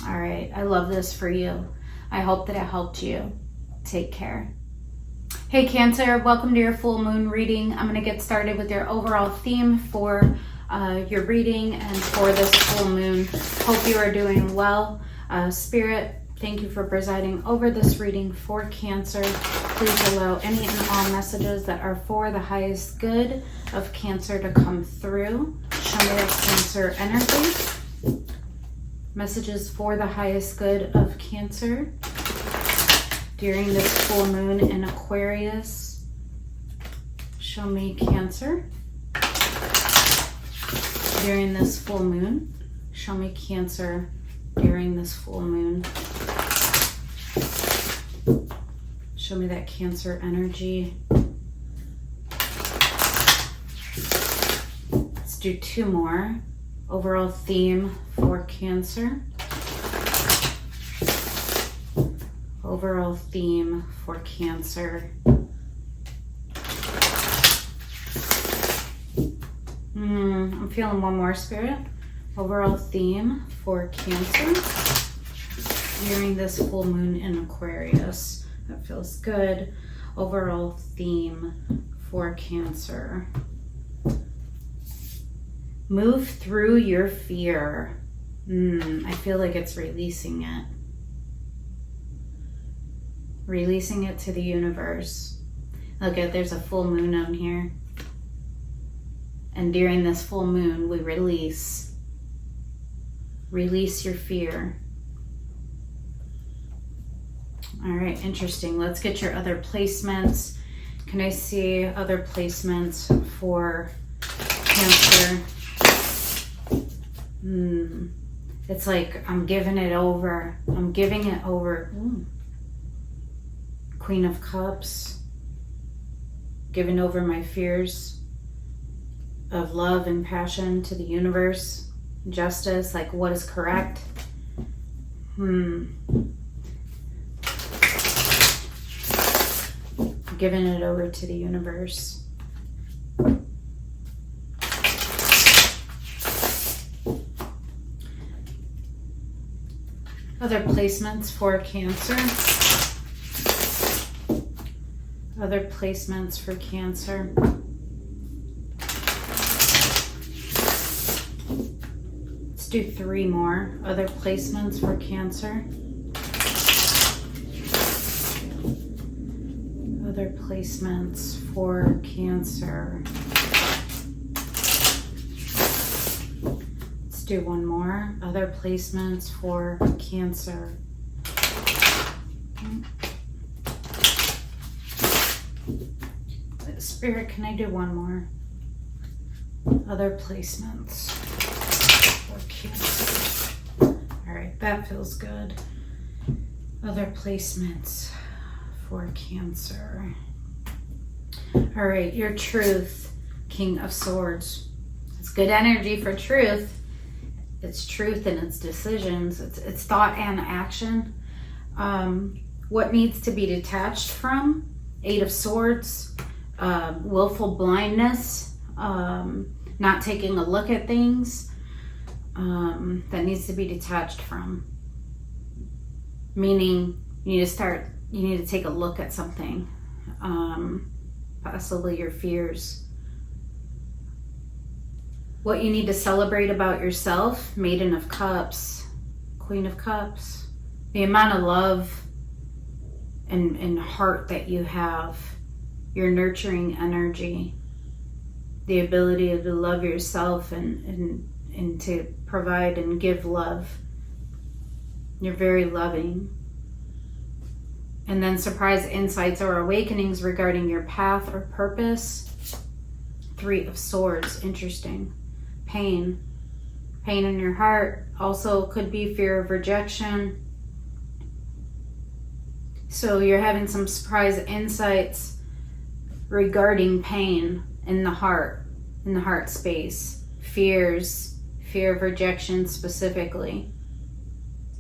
All right, I love this for you. I hope that it helped you. Take care. Hey Cancer, welcome to your full moon reading. I'm going to get started with your overall theme for your reading and for this full moon. Hope you are doing well. Spirit, thank you for presiding over this reading for Cancer. Please allow any and all messages that are for the highest good of Cancer to come through. Show me that Cancer energy. Messages for the highest good of Cancer during this full moon in Aquarius. Show me Cancer during this full moon. Show me Cancer during this full moon. Show me that Cancer energy. Let's do 2 more. Overall theme for Cancer. Overall theme for Cancer. I'm feeling one more, Spirit. Overall theme for Cancer during this full moon in Aquarius. That feels good. Overall theme for Cancer. Move through your fear. I feel like it's releasing it. Releasing it to the universe. Look at, there's a full moon on here. And during this full moon, we release your fear. All right, interesting. Let's get your other placements. Can I see other placements for Cancer? It's like I'm giving it over. I'm giving it over. Queen of Cups. Giving over my fears of love and passion to the universe. Justice, like what is correct. Giving it over to the universe. Other placements for Cancer. Other placements for Cancer. Let's do 3 more. Other placements for Cancer. Other placements for Cancer. Let's do 1 more. Other placements for Cancer. Spirit, can I do 1 more? Other placements for Cancer. All right, that feels good. Other placements for Cancer. All right, your truth, King of Swords. It's good energy for truth. It's truth and it's decisions. It's thought and action. What needs to be detached from? 8 of Swords. Willful blindness. Not taking a look at things. That needs to be detached from. Meaning you need to take a look at something. Possibly your fears. What you need to celebrate about yourself, Maiden of Cups, Queen of Cups. The amount of love and heart that you have, your nurturing energy, the ability to love yourself and to provide and give love. You're very loving. And then surprise insights or awakenings regarding your path or purpose. 3 of Swords, interesting. Pain in your heart. Also could be fear of rejection. So you're having some surprise insights regarding pain in the heart space. Fears, fear of rejection specifically.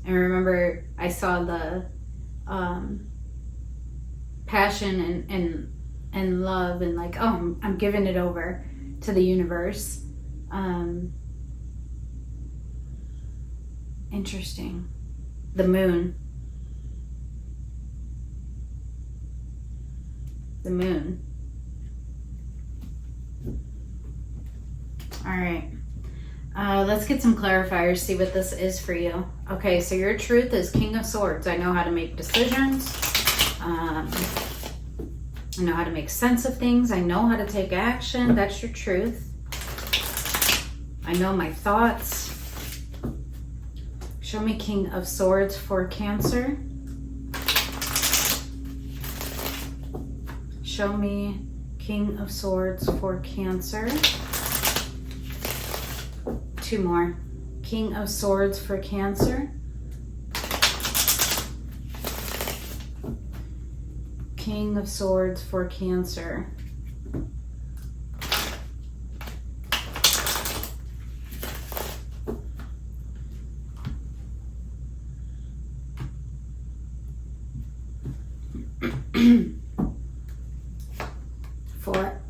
And remember, I saw the passion and love and like, oh, I'm giving it over to the universe. Interesting. The moon. The moon. All right. Let's get some clarifiers, see what this is for you. Okay, so your truth is King of Swords. I know how to make decisions. I know how to make sense of things. I know how to take action. That's your truth. I know my thoughts. Show me King of Swords for Cancer. Show me King of Swords for Cancer. 2 more. King of Swords for Cancer. King of Swords for Cancer.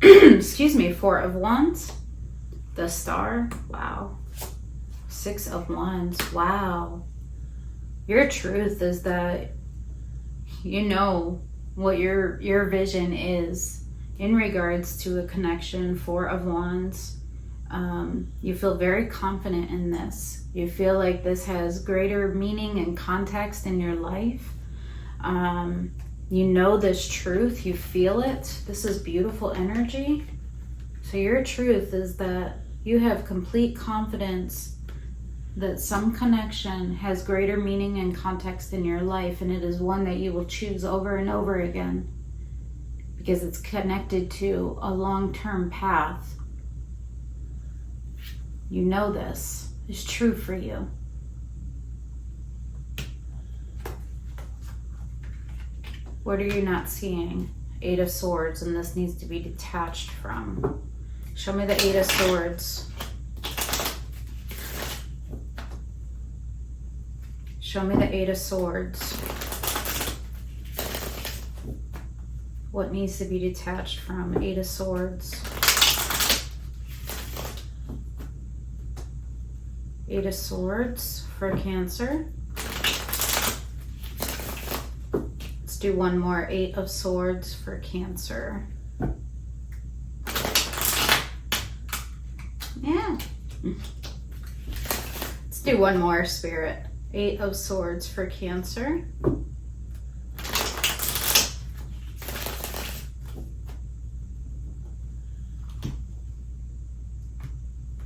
Excuse me, 4 of Wands. The Star. Wow. Six of Wands. Wow. Your truth is that you know what your vision is in regards to a connection. Four of Wands. You feel very confident in this. You feel like this has greater meaning and context in your life. You know this truth. You feel it. This is beautiful energy. So your truth is that you have complete confidence that some connection has greater meaning and context in your life, and it is one that you will choose over and over again because it's connected to a long-term path. You know this is true for you. What are you not seeing? Eight of Swords, and this needs to be detached from. Show me the Eight of Swords. Show me the Eight of Swords. What needs to be detached from? Eight of Swords. Eight of Swords for Cancer. Let's do one more. Eight of Swords for Cancer. Yeah. Let's do one more, Spirit. Eight of Swords for Cancer.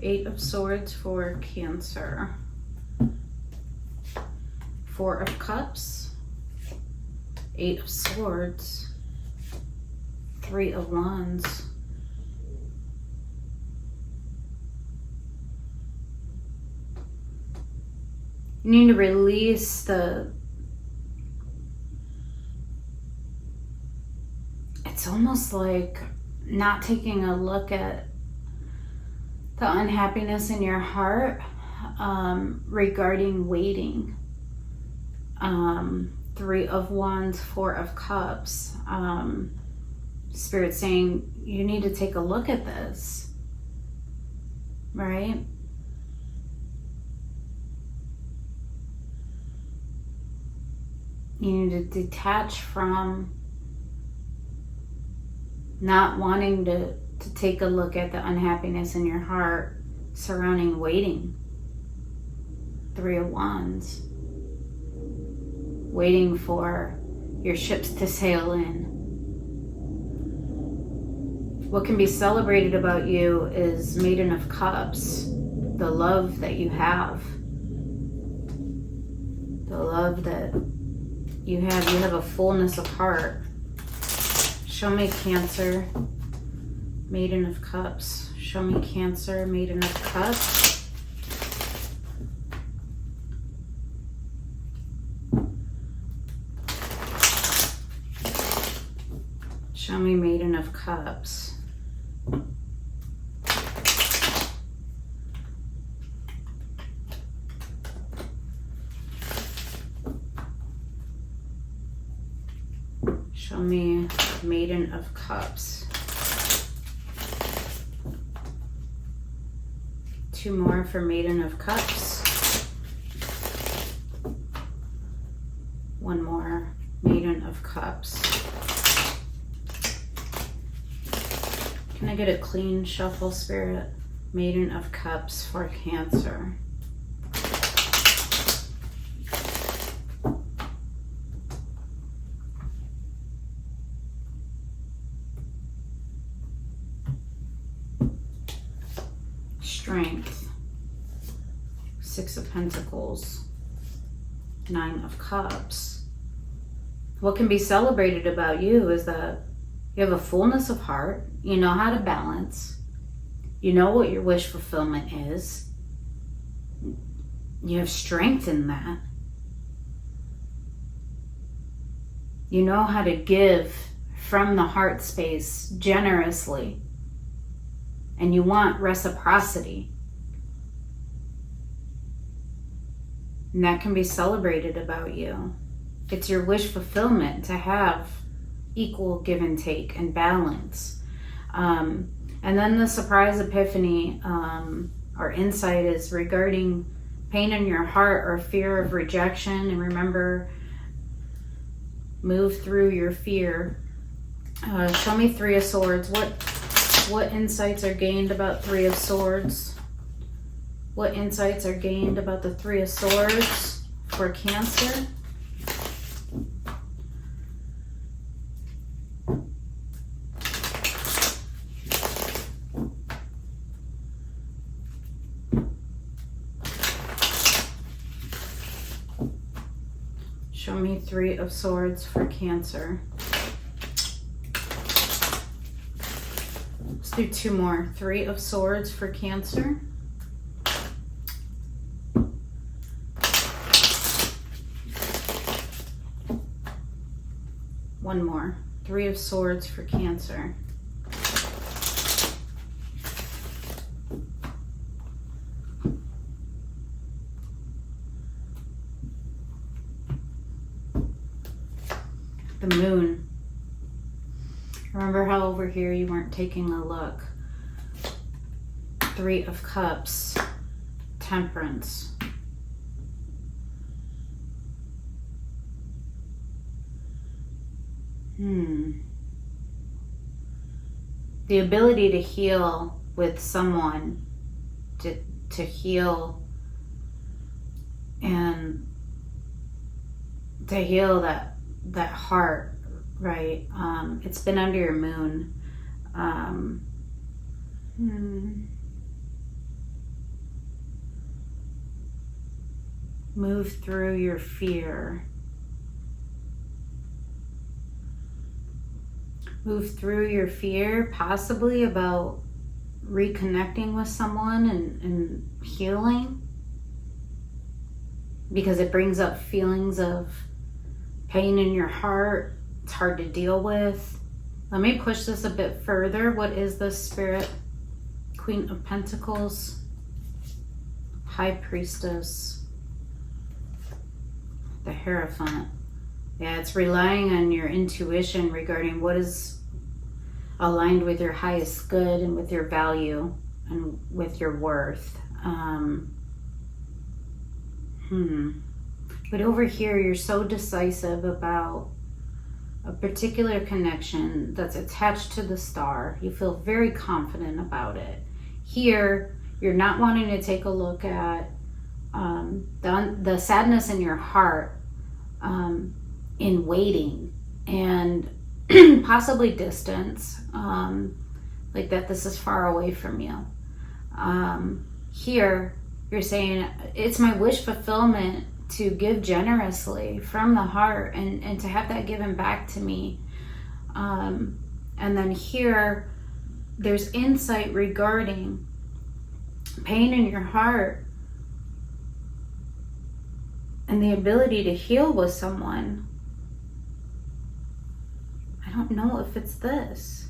Eight of Swords for Cancer. Four of Cups. Eight of Swords. Three of Wands. You need to release it's almost like not taking a look at the unhappiness in your heart regarding waiting. Three of Wands, Four of Cups. Spirit saying you need to take a look at this, right? You need to detach from not wanting to take a look at the unhappiness in your heart surrounding waiting. Three of Wands. Waiting for your ships to sail in. What can be celebrated about you is Maiden of Cups. The love that you have. The love that you have a fullness of heart. Show me Cancer, Maiden of Cups. Show me Cancer, Maiden of Cups. Show me Maiden of Cups. Show me Maiden of Cups. Two more for Maiden of Cups. One more, Maiden of Cups. Can I get a clean shuffle, Spirit? Maiden of Cups for Cancer. Strength. Six of Pentacles. Nine of Cups. What can be celebrated about you is that you have a fullness of heart. You know how to balance. You know what your wish fulfillment is. You have strength in that. You know how to give from the heart space generously. And you want reciprocity. And that can be celebrated about you. It's your wish fulfillment to have equal give and take and balance. And then the surprise epiphany or insight is regarding pain in your heart or fear of rejection. And remember, move through your fear. Show me Three of Swords. What insights are gained about Three of Swords? What insights are gained about the Three of Swords for Cancer? Show me Three of Swords for Cancer. Let's do two more. Three of Swords for Cancer. One more. Three of Swords for Cancer. The Moon. Remember how over here you weren't taking a look. Three of Cups. Temperance. The ability to heal with someone, to heal and to heal that heart, right? It's been under your moon. Move through your fear. Move through your fear, possibly about reconnecting with someone and healing, because it brings up feelings of pain in your heart. It's hard to deal with. Let me push this a bit further. What is this, Spirit? Queen of Pentacles, High Priestess, the Hierophant. Yeah, it's relying on your intuition regarding what is aligned with your highest good and with your value and with your worth. But over here, you're so decisive about a particular connection that's attached to the star. You feel very confident about it. Here, you're not wanting to take a look at the sadness in your heart in waiting and possibly distance, like that this is far away from you. Here, you're saying, it's my wish fulfillment to give generously from the heart and to have that given back to me. And then here, there's insight regarding pain in your heart and the ability to heal with someone. I don't know if it's this.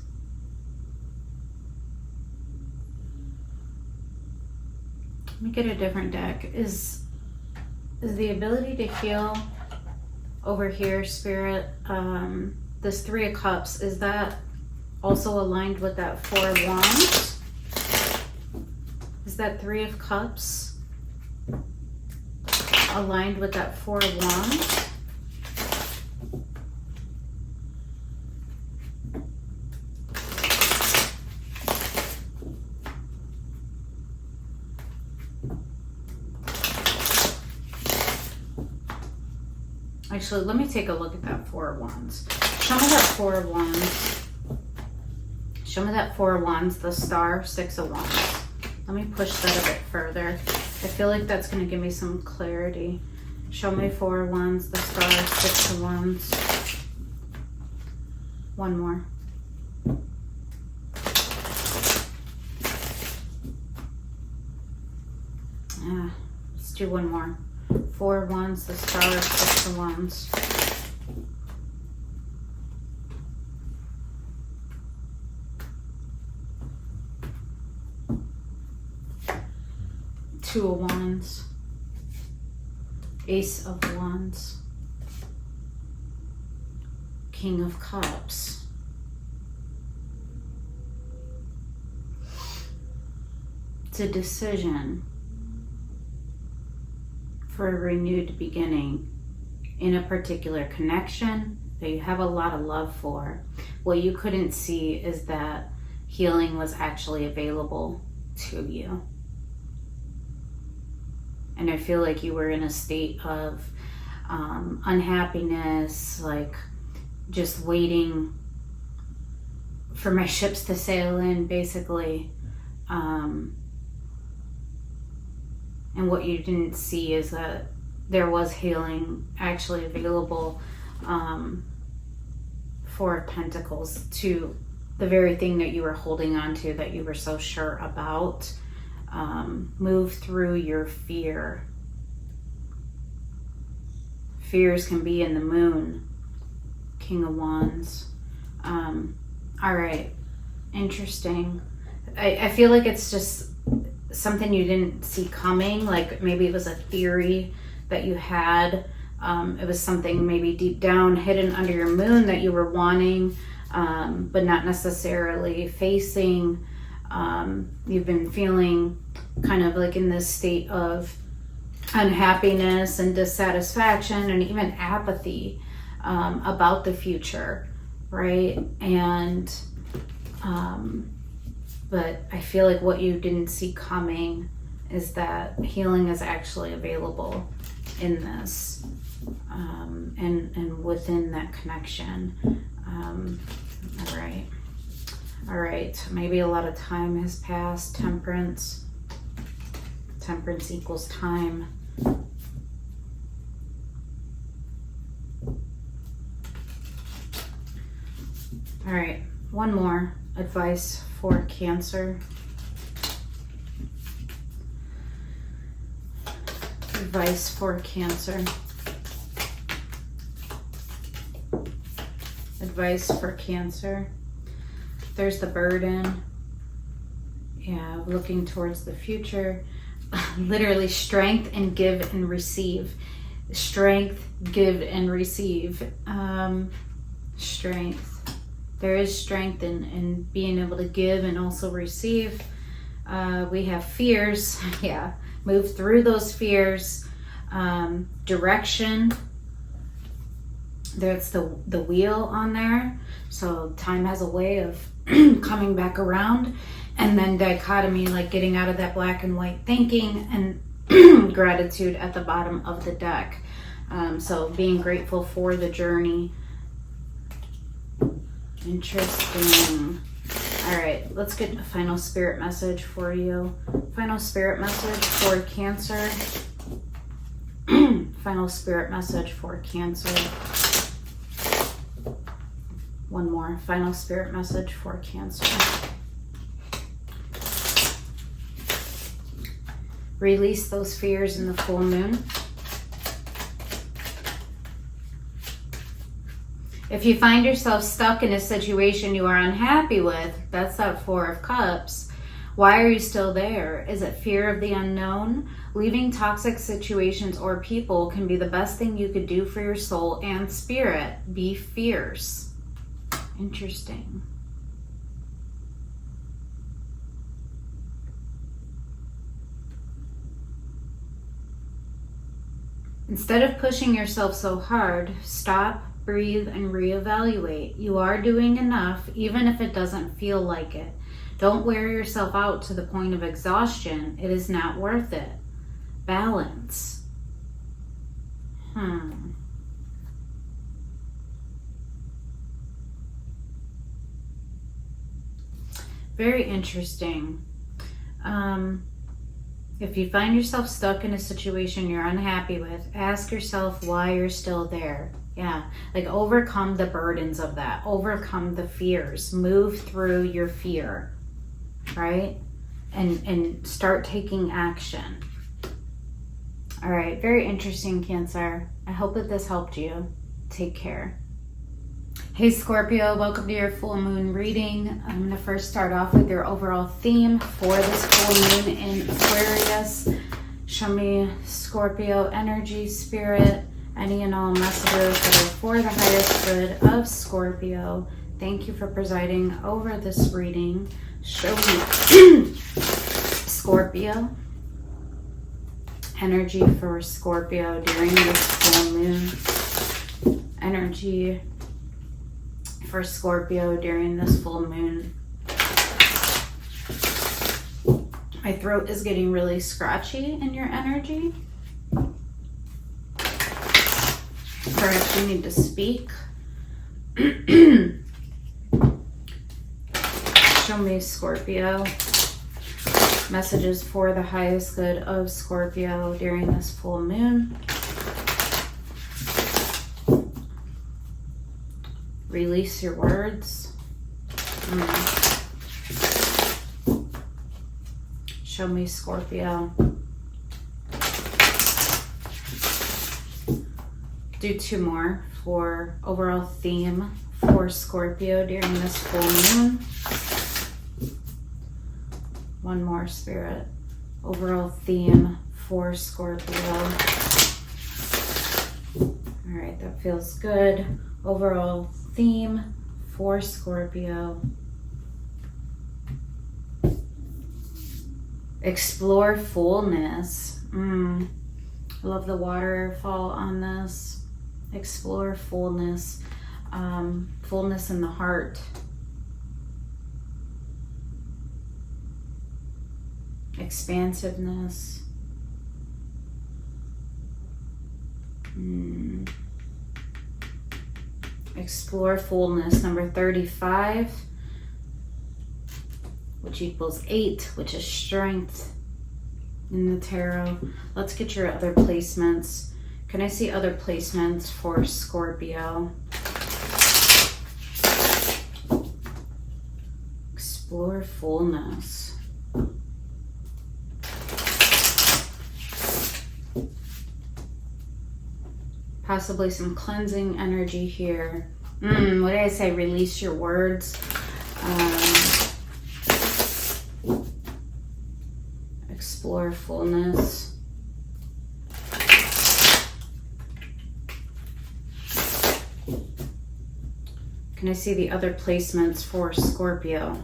Let me get a different deck. Is the ability to heal over here, Spirit? This Three of Cups, is that also aligned with that Four of Wands? Is that Three of Cups aligned with that Four of Wands? Actually, let me take a look at that Four of Wands. Show me that Four of Wands. Show me that Four of Wands, the Star, Six of Wands. Let me push that a bit further. I feel like that's going to give me some clarity. Show me Four of Wands, the Star, Six of Wands. One more. Yeah, let's do one more. Four of Wands, the Star, Six of Wands. Two of Wands. Ace of Wands. King of Cups. It's a decision. for a renewed beginning in a particular connection that you have a lot of love for. What you couldn't see is that healing was actually available to you. And I feel like you were in a state of unhappiness, like just waiting for my ships to sail in, basically. And what you didn't see is that there was healing actually available. Four of Pentacles, to the very thing that you were holding on to, that you were so sure about. Move through your fear. Fears can be in the Moon. King of Wands. All right, interesting. I feel like it's just something you didn't see coming, like maybe it was a theory that you had. It was something maybe deep down hidden under your moon that you were wanting, but not necessarily facing. You've been feeling kind of like in this state of unhappiness and dissatisfaction and even apathy about the future, right? And but I feel like what you didn't see coming is that healing is actually available in this, and within that connection. All right, maybe a lot of time has passed. Temperance equals time. All right, one more advice for Cancer. Advice for Cancer. Advice for Cancer. There's the burden. Yeah, looking towards the future. Literally strength and give and receive. Strength, give and receive. Strength. There is strength in being able to give and also receive. We have fears. Yeah, move through those fears. Direction. There's the wheel on there. So time has a way of coming back around. And then dichotomy, like getting out of that black and white thinking, and gratitude at the bottom of the deck. So being grateful for the journey. Interesting. All right, let's get a final spirit message for you. Final spirit message for Cancer. Final spirit message for Cancer. One more. Final spirit message for Cancer. Release those fears in the full moon. If you find yourself stuck in a situation you are unhappy with, that's that Four of Cups. Why are you still there? Is it fear of the unknown? Leaving toxic situations or people can be the best thing you could do for your soul and spirit. Be fierce. Interesting. Instead of pushing yourself so hard, stop, breathe, and reevaluate. You are doing enough, even if it doesn't feel like it. Don't wear yourself out to the point of exhaustion. It is not worth it. Balance. Very interesting. If you find yourself stuck in a situation you're unhappy with, ask yourself why you're still there. Yeah, like overcome the burdens of that. Overcome the fears. Move through your fear, right? And start taking action. All right, very interesting, Cancer. I hope that this helped you. Take care. Hey Scorpio, welcome to your full moon reading. I'm going to first start off with your overall theme for this full moon in Aquarius. Show me Scorpio energy, spirit, any and all messages that are for the highest good of Scorpio. Thank you for presiding over this reading. Show me Scorpio Energy for Scorpio during this full moon. Energy for Scorpio during this full moon. My throat is getting really scratchy in your energy. Perhaps you need to speak. Show me, Scorpio, messages for the highest good of Scorpio during this full moon. Release your words. Show me, Scorpio. Do 2 more for overall theme for Scorpio during this full moon. 1 more, Spirit. Overall theme for Scorpio. All right, that feels good. Overall theme for Scorpio. Explore fullness. I love the waterfall on this. Explore fullness. Fullness in the heart. Expansiveness. Explore fullness. Number 35, which equals 8, which is strength in the tarot. Let's get your other placements. Can I see other placements for Scorpio? Explore fullness. Possibly some cleansing energy here. What did I say? Release your words. Explore fullness. Can I see the other placements for Scorpio?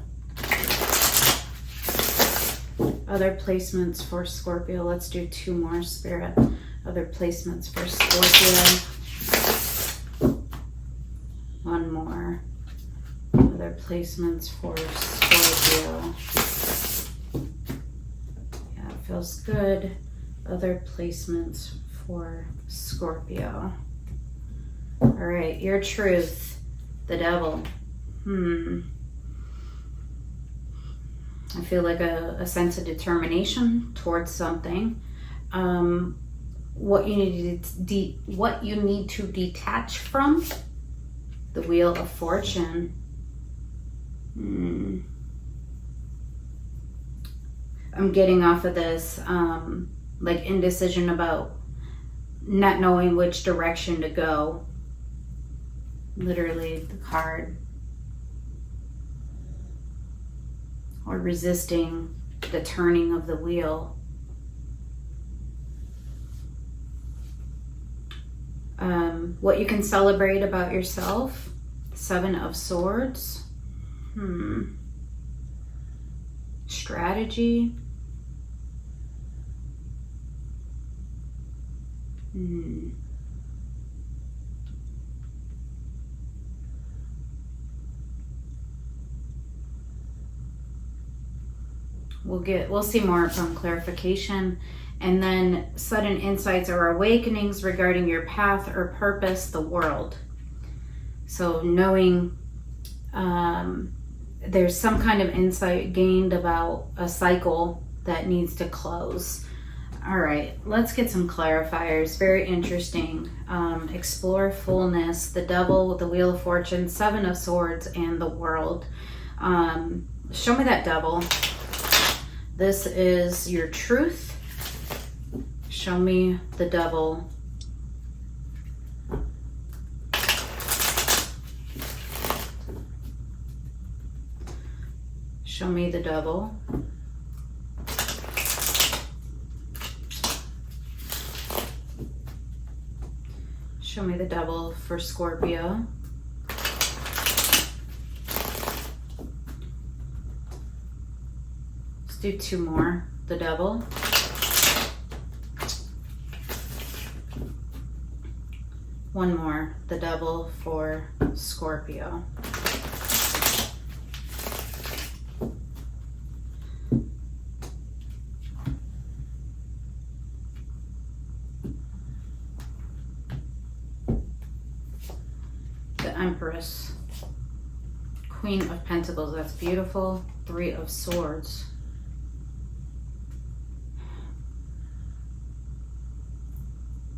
Other placements for Scorpio. Let's do 2 more, Spirit. Other placements for Scorpio. 1 more. Other placements for Scorpio. Yeah, it feels good. Other placements for Scorpio. All right, your truth. The devil. I feel like a sense of determination towards something. What you need to detach from. The Wheel of Fortune. I'm getting off of this like indecision about not knowing which direction to go. Literally the card. Or resisting the turning of the wheel. What you can celebrate about yourself. 7 of Swords. Strategy. We'll see more upon clarification. And then sudden insights or awakenings regarding your path or purpose, the world. So knowing there's some kind of insight gained about a cycle that needs to close. All right, let's get some clarifiers. Very interesting. Explore fullness, the devil, the Wheel of Fortune, 7 of Swords, and the world. Show me that devil. This is your truth. Show me the devil. Show me the devil. Show me the devil for Scorpio. Let's do 2 more. The devil. One more, the Devil for Scorpio. The Empress. Queen of Pentacles, that's beautiful. Three of Swords.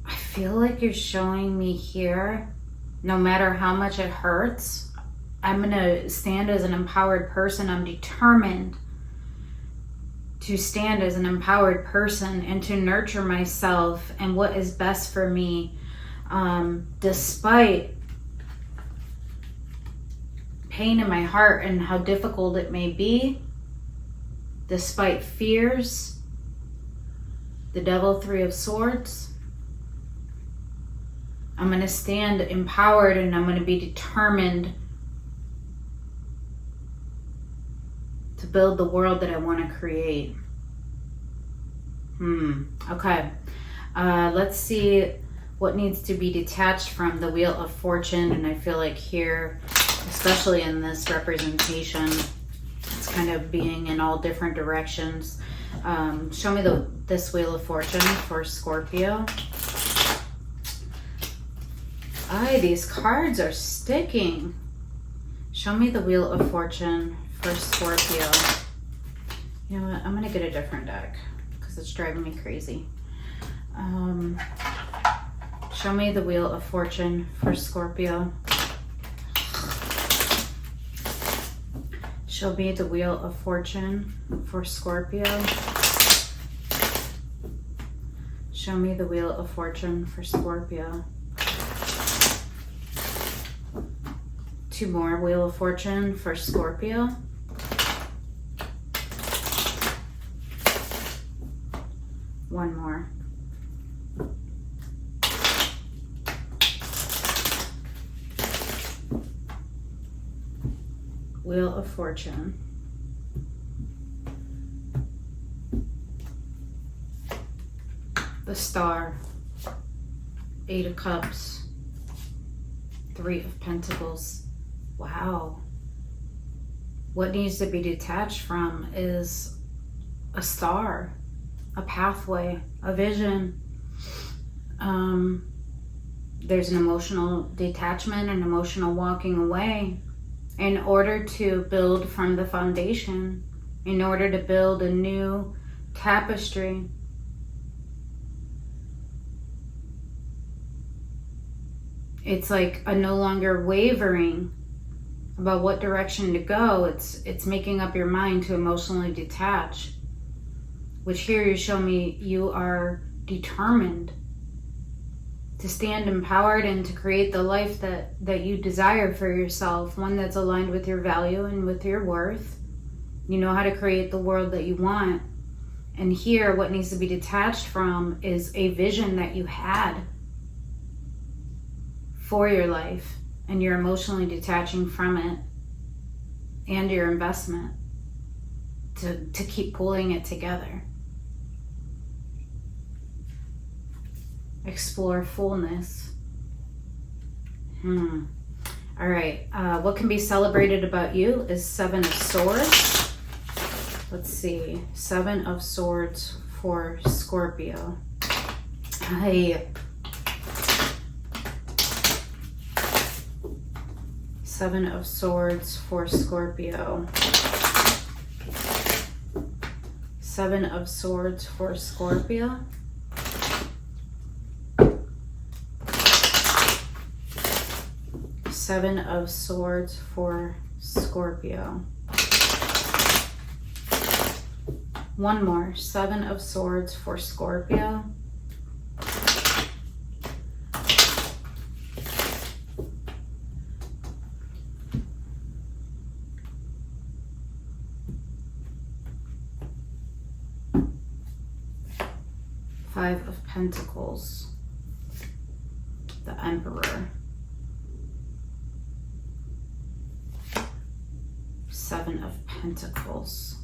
I feel like you're showing me here, no matter how much it hurts, I'm gonna stand as an empowered person. I'm determined to stand as an empowered person and to nurture myself and what is best for me, despite pain in my heart and how difficult it may be, despite fears. The Devil, Three of Swords. I'm going to stand empowered and I'm going to be determined to build the world that I want to create. Okay. Let's see what needs to be detached from the Wheel of Fortune. And I feel like here, especially in this representation, it's kind of being in all different directions. Show me this Wheel of Fortune for Scorpio. These cards are sticking. Show me the Wheel of Fortune for Scorpio. You know what? I'm going to get a different deck because it's driving me crazy. Show me the Wheel of Fortune for Scorpio. Show me the Wheel of Fortune for Scorpio. Show me the Wheel of Fortune for Scorpio. Two more, Wheel of Fortune for Scorpio. One more. Wheel of Fortune. The Star. Eight of Cups. Three of Pentacles. Wow. What needs to be detached from is a star, a pathway, a vision. There's an emotional detachment, an emotional walking away in order to build from the foundation, in order to build a new tapestry. It's like a no longer wavering about what direction to go. It's making up your mind to emotionally detach, which here you show me you are determined to stand empowered and to create the life that you desire for yourself, one that's aligned with your value and with your worth. You know how to create the world that you want. And here, what needs to be detached from is a vision that you had for your life, and you're emotionally detaching from it and your investment to keep pulling it together. Explore fullness. All right. What can be celebrated about you is Seven of Swords. Let's see. Seven of Swords for Scorpio. Seven of Swords for Scorpio. Seven of Swords for Scorpio. Seven of Swords for Scorpio. One more. Seven of Swords for Scorpio. Five of Pentacles. The Emperor. Seven of Pentacles.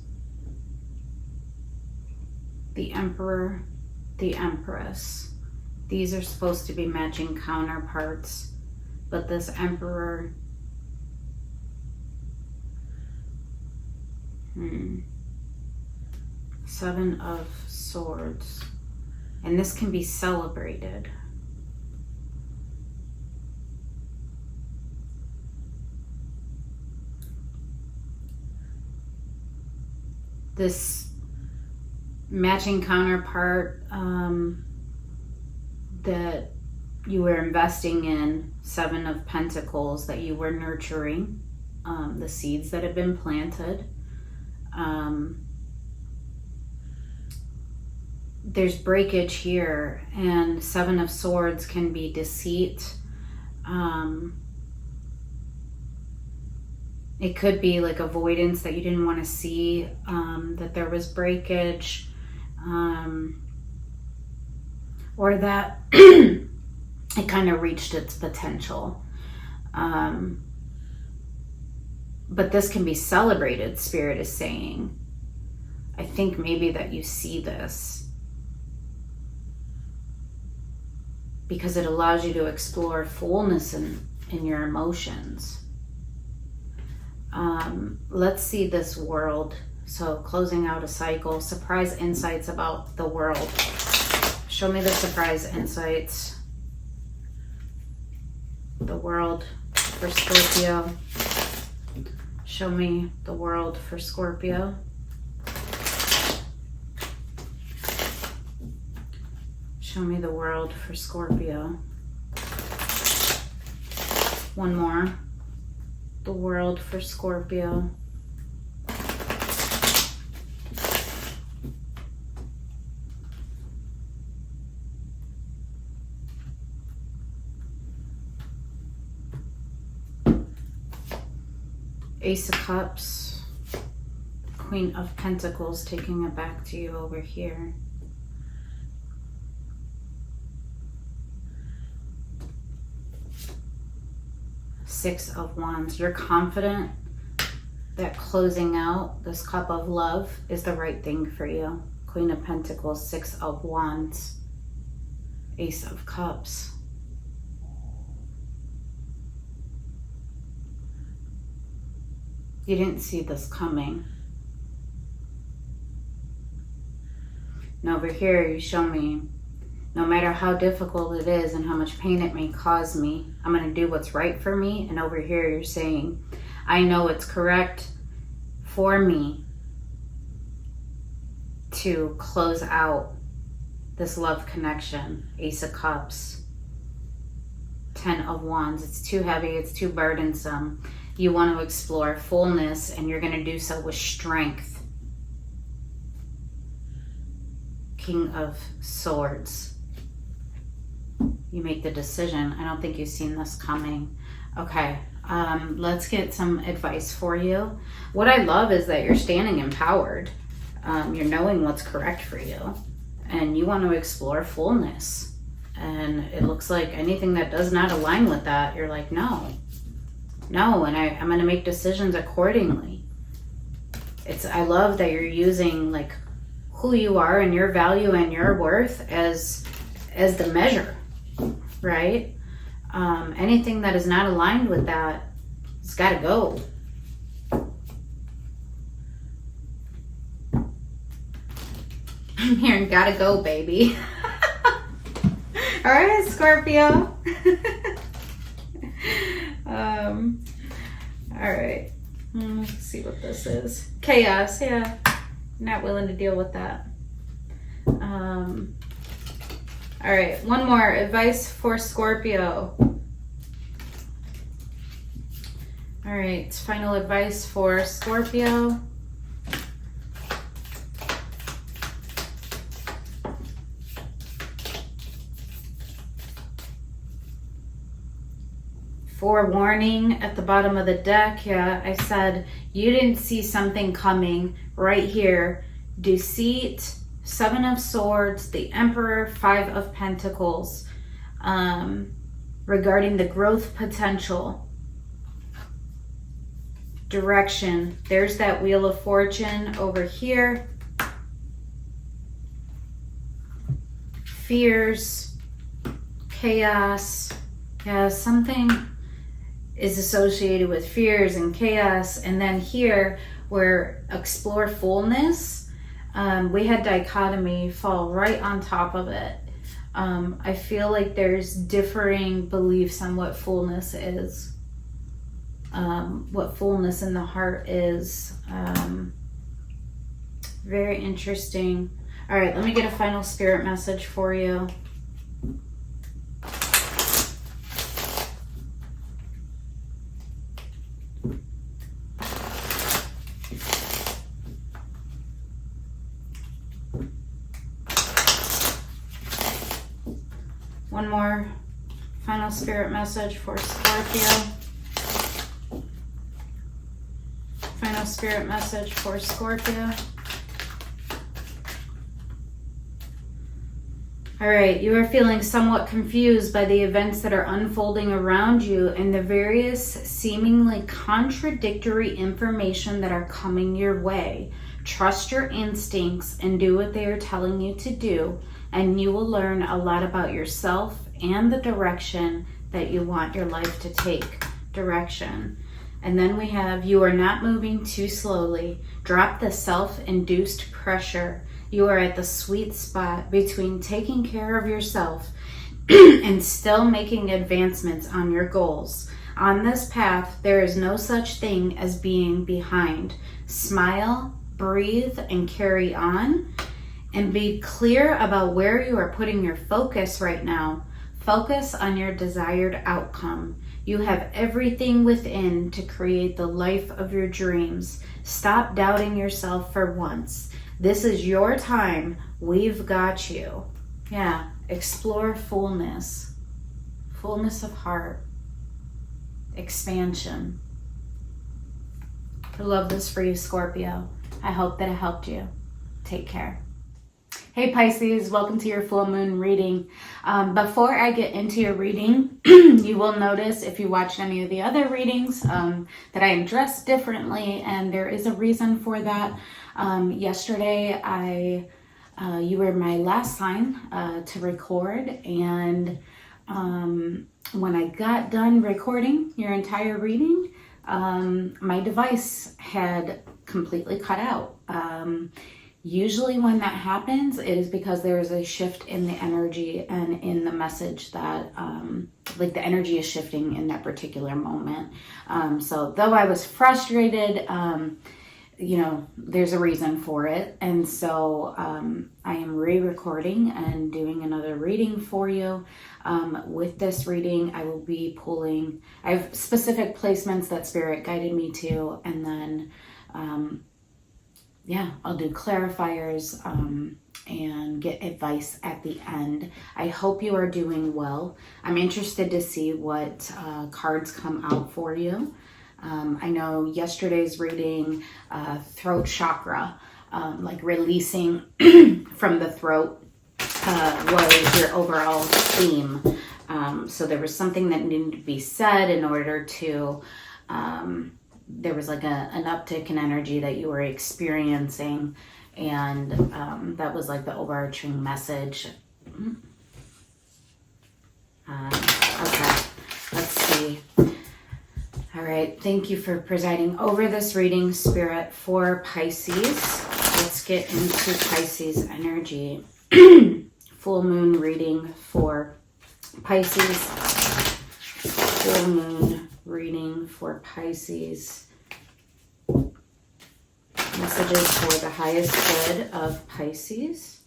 The Emperor, the Empress, These are supposed to be matching counterparts, but this Emperor, Seven of Swords, and this can be celebrated. This matching counterpart that you were investing in, Seven of Pentacles, that you were nurturing, the seeds that have been planted. There's breakage here, and Seven of Swords can be deceit. It could be like avoidance, that you didn't want to see that there was breakage, or that it kind of reached its potential. But this can be celebrated, Spirit is saying. I think maybe that you see this because it allows you to explore fullness in your emotions. Let's see this world. So closing out a cycle, surprise insights about the world. Show me the surprise insights. The world for Scorpio. Show me the world for Scorpio. Show me the world for Scorpio. One more. The world for Scorpio. Ace of Cups. Queen of Pentacles, taking it back to you over here. Six of Wands. You're confident that closing out this cup of love is the right thing for you. Queen of Pentacles, Six of Wands, Ace of Cups. You didn't see this coming. And over here, you show me, no matter how difficult it is and how much pain it may cause me, I'm going to do what's right for me. And over here, you're saying, I know it's correct for me to close out this love connection. Ace of Cups, Ten of Wands. It's too heavy. It's too burdensome. You want to explore fullness, and you're going to do so with strength. King of Swords. You make the decision. I don't think you've seen this coming. Okay, let's get some advice for you. What I love is that you're standing empowered. You're knowing what's correct for you, and you want to explore fullness. And it looks like anything that does not align with that, you're like, no, and I'm going to make decisions accordingly. I love that you're using like who you are and your value and your worth as the measure, right? Anything that is not aligned with that, it's got to go. I'm hearing gotta go, baby. All right, Scorpio. All right. Let's see what this is. Chaos, yeah. Not willing to deal with that. All right, one more. Advice for Scorpio. All right, final advice for Scorpio. Forewarning at the bottom of the deck. Yeah, I said you didn't see something coming right here. Deceit, Seven of Swords, the Emperor, Five of Pentacles, regarding the growth potential. Direction. There's that Wheel of Fortune over here. Fears. chaos. Yeah, something is associated with fears and chaos. And then here, where explore fullness, we had dichotomy fall right on top of it. I feel like there's differing beliefs on what fullness is, what fullness in the heart is. Very interesting. All right, let me get a final spirit message for you. One more final spirit message for Scorpio. Final spirit message for Scorpio. All right, you are feeling somewhat confused by the events that are unfolding around you and the various seemingly contradictory information that are coming your way. Trust your instincts and do what they are telling you to do, and you will learn a lot about yourself and the direction that you want your life to take. Direction. And then we have, you are not moving too slowly. Drop the self-induced pressure. You are at the sweet spot between taking care of yourself and still making advancements on your goals. On this path, there is no such thing as being behind. Smile, breathe, and carry on. And be clear about where you are putting your focus right now. Focus on your desired outcome. You have everything within to create the life of your dreams. Stop doubting yourself for once. This is your time. We've got you. Yeah, explore fullness. Fullness of heart. Expansion. I love this for you, Scorpio. I hope that it helped you. Take care. Hey Pisces, welcome to your full moon reading. Before I get into your reading, you will notice if you watched any of the other readings that I am dressed differently, and there is a reason for that. Yesterday, you were my last sign to record, and when I got done recording your entire reading, my device had completely cut out. Usually when that happens, it is because there is a shift in the energy and in the message that, like the energy is shifting in that particular moment. So though I was frustrated, you know, there's a reason for it. And so I am re-recording and doing another reading for you. With this reading, I will be pulling, I have specific placements that Spirit guided me to, and then yeah, I'll do clarifiers and get advice at the end. I hope you are doing well. I'm interested to see what cards come out for you. I know yesterday's reading, throat chakra, like releasing from the throat was your overall theme. So there was something that needed to be said in order to there was like an uptick in energy that you were experiencing, and that was like the overarching message. Okay, let's see. All right, thank you for presiding over this reading, Spirit, for Pisces. Let's get into Pisces energy. Full moon reading for Pisces. Full moon reading for Pisces. Messages for the highest good of Pisces.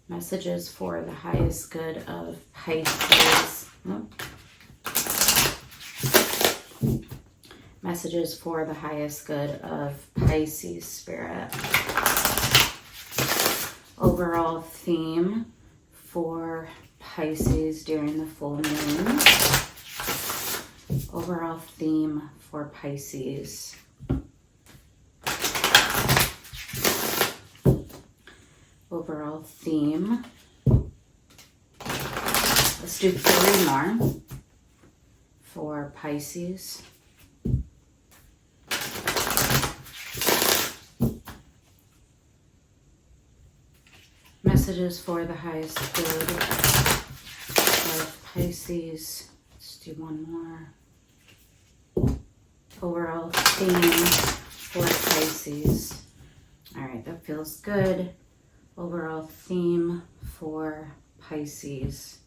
Messages for the highest good of Pisces. Messages for the highest good of Pisces, Spirit. Overall theme for Pisces during the full moon. Overall theme for Pisces. Overall theme. Let's do 3 more for Pisces. Messages for the highest good of Pisces. Let's do one more. Overall theme for Pisces. All right, that feels good. Overall theme for Pisces.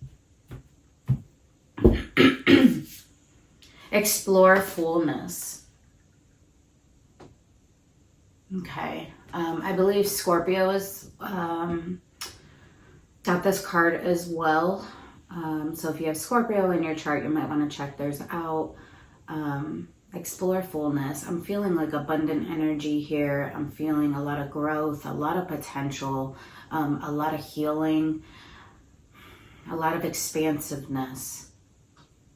Explore fullness. Okay. I believe Scorpio is got this card as well. So if you have Scorpio in your chart, you might want to check theirs out. Explore fullness. I'm feeling like abundant energy here. I'm feeling a lot of growth, a lot of potential, a lot of healing, a lot of expansiveness.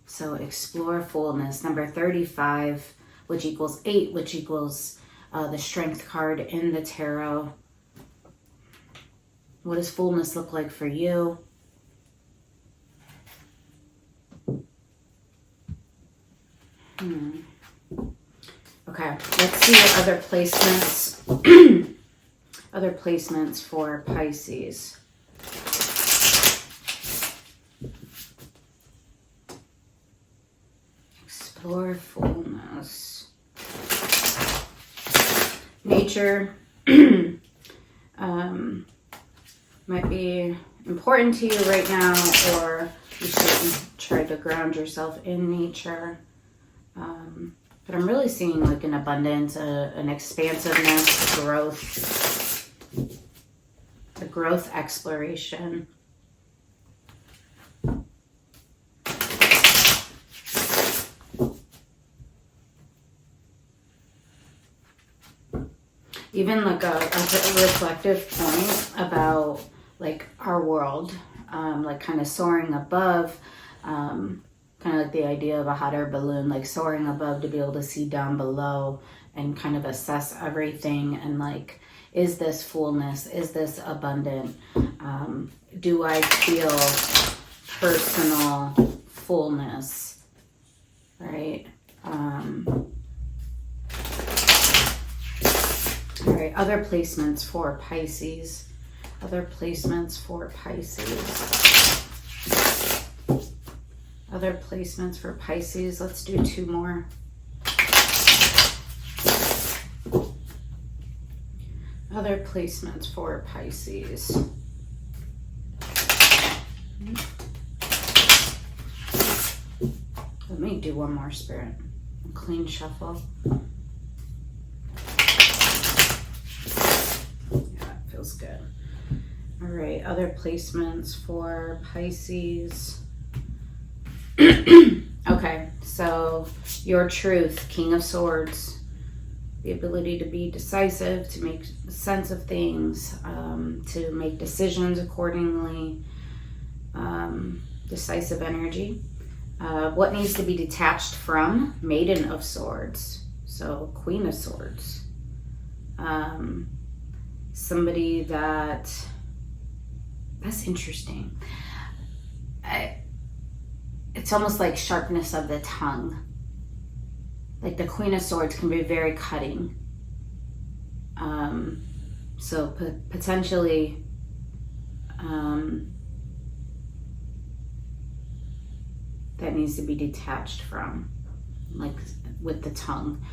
So explore fullness. Number 35, which equals 8, which equals the strength card in the tarot. What does fullness look like for you? Okay, let's see what other placements other placements for Pisces. Explore fullness. Nature might be important to you right now, or you should try to ground yourself in nature. But I'm really seeing like an abundance, an expansiveness, growth, a growth exploration. Even like a reflective point about like our world, like kind of soaring above, kind of like the idea of a hot air balloon, like soaring above to be able to see down below and kind of assess everything. And like, is this fullness? Is this abundant? Do I feel personal fullness? Right? All right, other placements for Pisces. Other placements for Pisces. Other placements for Pisces. Let's do 2 more. Other placements for Pisces. Let me do one more, Spirit. A clean shuffle. Feels good. All right, other placements for Pisces. Okay, so your truth, King of Swords, the ability to be decisive, to make sense of things, to make decisions accordingly, decisive energy. What needs to be detached from? Maiden of Swords, so Queen of Swords. Somebody that's interesting. It's almost like sharpness of the tongue. Like the Queen of Swords can be very cutting. So potentially that needs to be detached from, like with the tongue.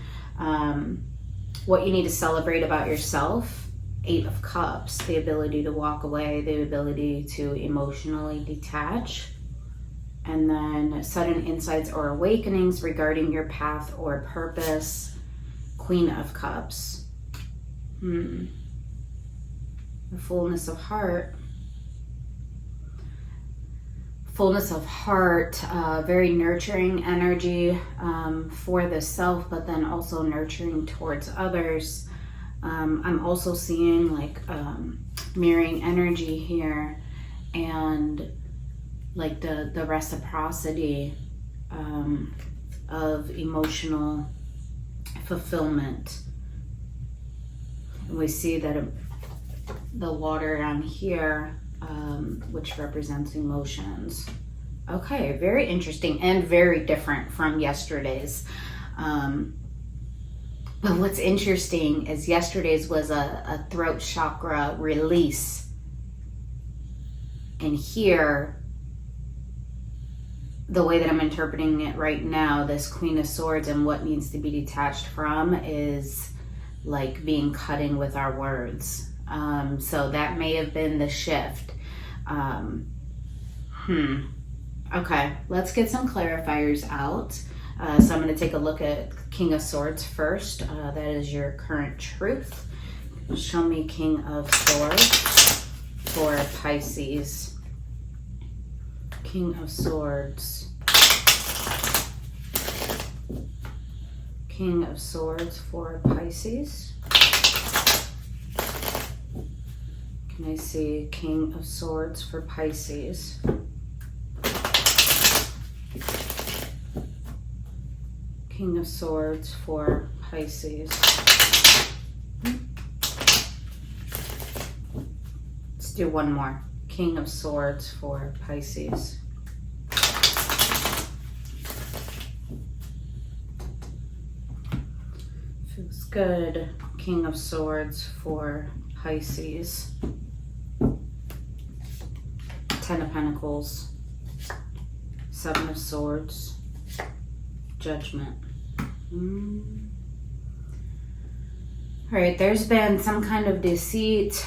What you need to celebrate about yourself. 8 of Cups, the ability to walk away, the ability to emotionally detach. And then sudden insights or awakenings regarding your path or purpose. Queen of Cups. The fullness of heart. Fullness of heart, very nurturing energy for the self, but then also nurturing towards others. I'm also seeing like mirroring energy here, and like the reciprocity of emotional fulfillment. And we see that the water on here, which represents emotions. Okay, very interesting and very different from yesterday's. But what's interesting is yesterday's was a throat chakra release. And here the way that I'm interpreting it right now, this Queen of Swords and what needs to be detached from is like being cutting with our words. So that may have been the shift. Okay, let's get some clarifiers out. So I'm going to take a look at King of Swords first. That is your current truth. Show me King of Swords for Pisces. King of Swords. King of Swords for Pisces. Can I see King of Swords for Pisces? King of Swords for Pisces. Let's do one more. King of Swords for Pisces. Feels good. King of Swords for Pisces. Ten of Pentacles. Seven of Swords. Judgment. All right, there's been some kind of deceit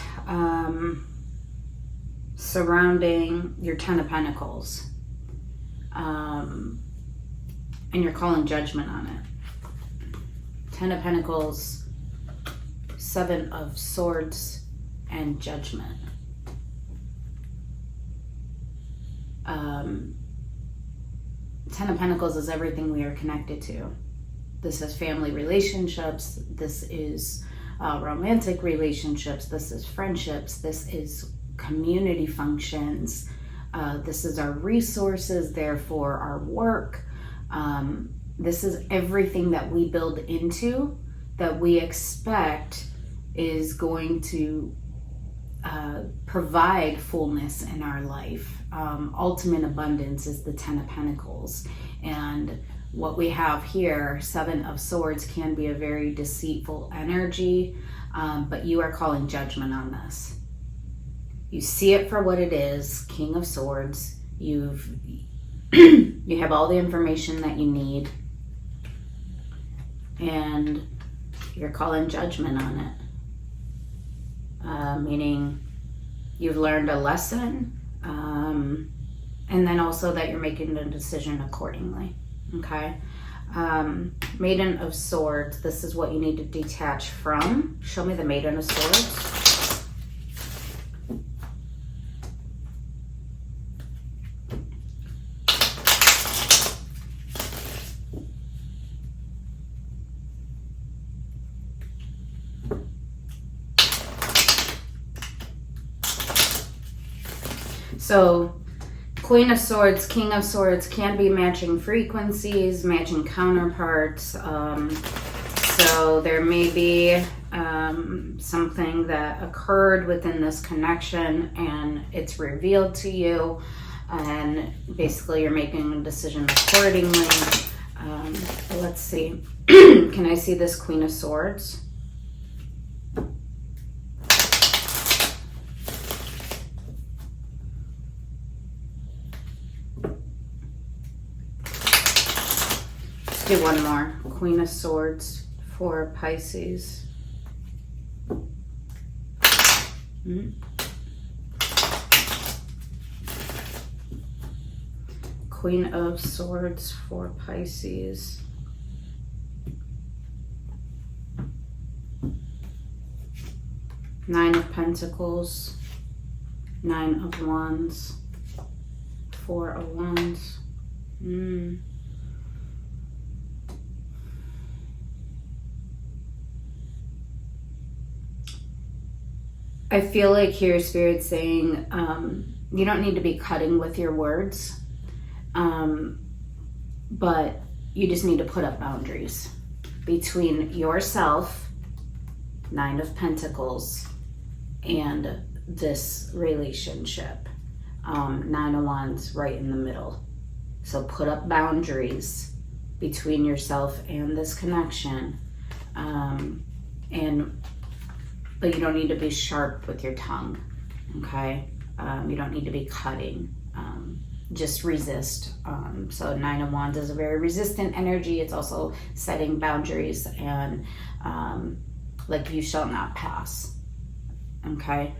surrounding your Ten of Pentacles. And you're calling judgment on it. Ten of Pentacles, Seven of Swords, and Judgment. Ten of Pentacles is everything we are connected to. This is family relationships. This is romantic relationships. This is friendships. This is community functions. This is our resources, therefore our work. This is everything that we build into, that we expect is going to provide fullness in our life. Ultimate abundance is the Ten of Pentacles. And what we have here, Seven of Swords, can be a very deceitful energy, but you are calling judgment on this. You see it for what it is, King of Swords. You have all the information that you need, and you're calling judgment on it. Meaning you've learned a lesson, and then also that you're making a decision accordingly. Okay. Maiden of Swords, this is what you need to detach from. Show me the Maiden of Swords. So Queen of Swords, King of Swords can be matching frequencies, matching counterparts. So there may be something that occurred within this connection and it's revealed to you, and basically you're making a decision accordingly. Let's see. Can I see this Queen of Swords? Do one more. Queen of Swords for Pisces. Queen of Swords for Pisces. Nine of Pentacles. Nine of Wands. Four of Wands. I feel like here Spirit's saying you don't need to be cutting with your words, but you just need to put up boundaries between yourself, Nine of Pentacles, and this relationship. Nine of Wands right in the middle. So put up boundaries between yourself and this connection, but you don't need to be sharp with your tongue, okay? You don't need to be cutting. just resist. So Nine of Wands is a very resistant energy. It's also setting boundaries and like you shall not pass. Okay.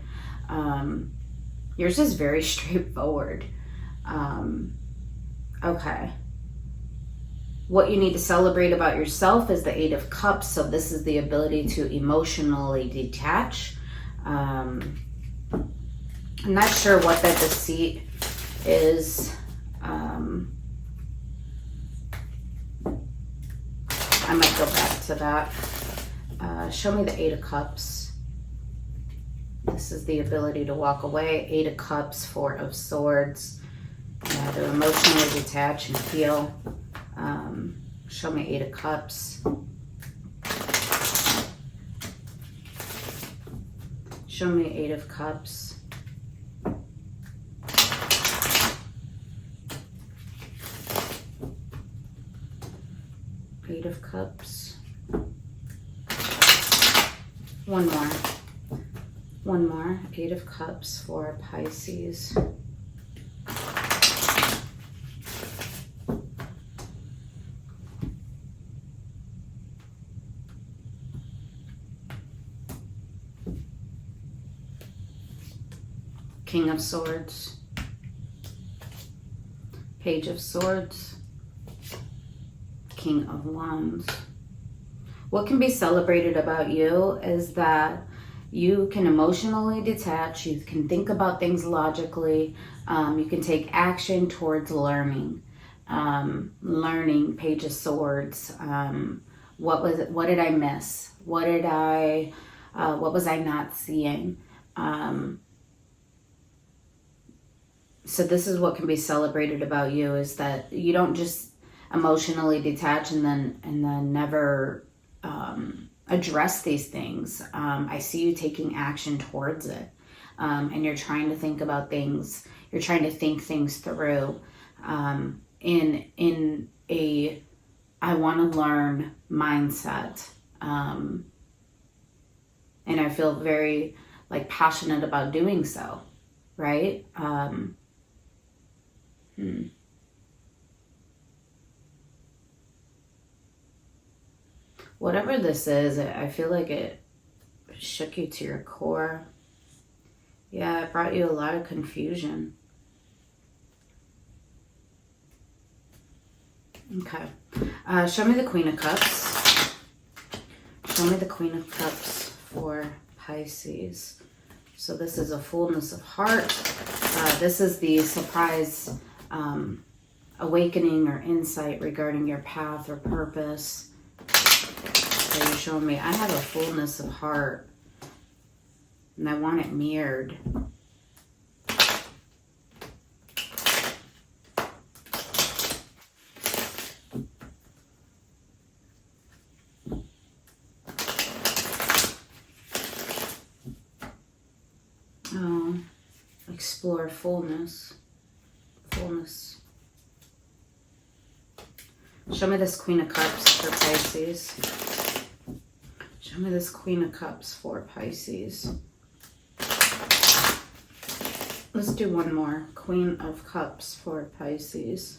Yours is very straightforward. Okay. What you need to celebrate about yourself is the Eight of Cups. So this is the ability to emotionally detach. I'm not sure what that deceit is. I might go back to that. Show me the Eight of Cups. This is the ability to walk away. Eight of Cups, Four of Swords. To emotionally detach and heal. Show me Eight of Cups. Show me Eight of Cups. Eight of Cups. One more. One more. Eight of Cups for Pisces. King of Swords. Page of Swords. King of Wands. What can be celebrated about you is that you can emotionally detach. You can think about things logically. You can take action towards learning. Learning, Page of Swords. What was it? What did I miss? What was I not seeing? So this is what can be celebrated about you, is that you don't just emotionally detach and then never address these things. I see you taking action towards it, and you're trying to think about things. You're trying to think things through in a I want to learn mindset, and I feel very like passionate about doing so. Right? Whatever this is, I feel like it shook you to your core. Yeah, it brought you a lot of confusion. Okay. Show me the Queen of Cups. Show me the Queen of Cups for Pisces. So this is a fullness of heart. This is the surprise awakening or insight regarding your path or purpose. So you're showing me I have a fullness of heart and I want it mirrored. Oh, explore fullness. Fullness. Show me this Queen of Cups for Pisces. Show me this Queen of Cups for Pisces. Let's do one more. Queen of Cups for Pisces.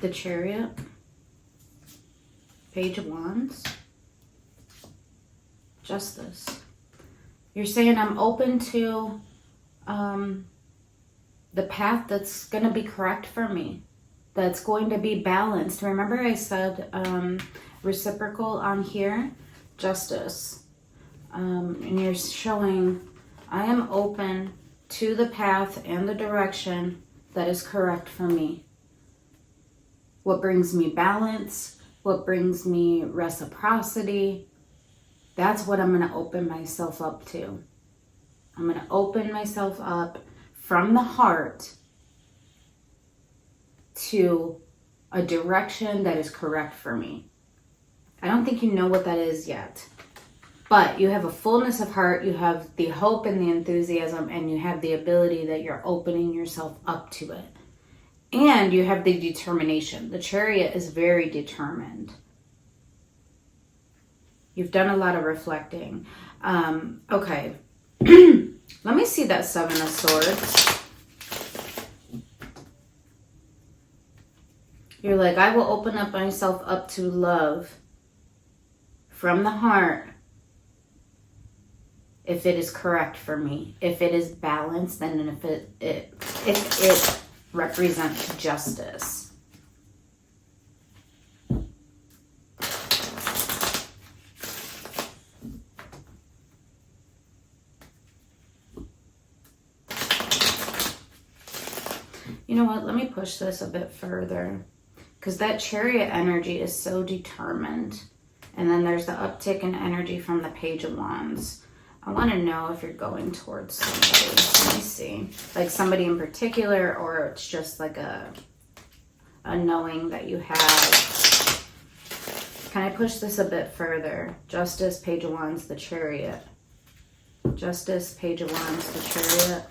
The Chariot. Page of Wands. Justice. You're saying I'm open to the path that's going to be correct for me, that's going to be balanced. Remember I said reciprocal on here? Justice. And you're showing I am open to the path and the direction that is correct for me. What brings me balance, what brings me reciprocity, that's what I'm going to open myself up to. I'm going to open myself up from the heart to a direction that is correct for me. I don't think you know what that is yet, but you have a fullness of heart, you have the hope and the enthusiasm, and you have the ability that you're opening yourself up to it. And you have the determination. The Chariot is very determined. You've done a lot of reflecting. Okay. Let me see that Seven of Swords. You're like, I will open up myself up to love from the heart if it is correct for me. If it is balanced, and if it represents justice. You know what? Let me push this a bit further, because that Chariot energy is so determined. And then there's the uptick in energy from the Page of Wands. I want to know if you're going towards somebody. Let me see. Like somebody in particular, or it's just like a knowing that you have. Can I push this a bit further? Justice, Page of Wands, the Chariot. Justice, Page of Wands, the Chariot.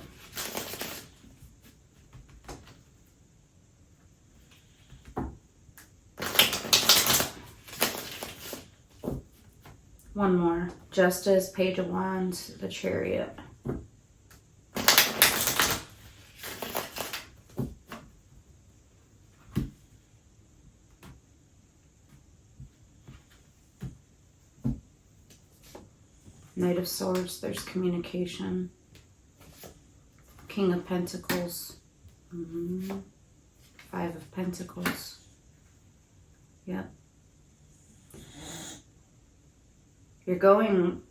One more. Justice, Page of Wands, the Chariot. Knight of Swords, there's communication. King of Pentacles. Five of Pentacles. Yep. You're going,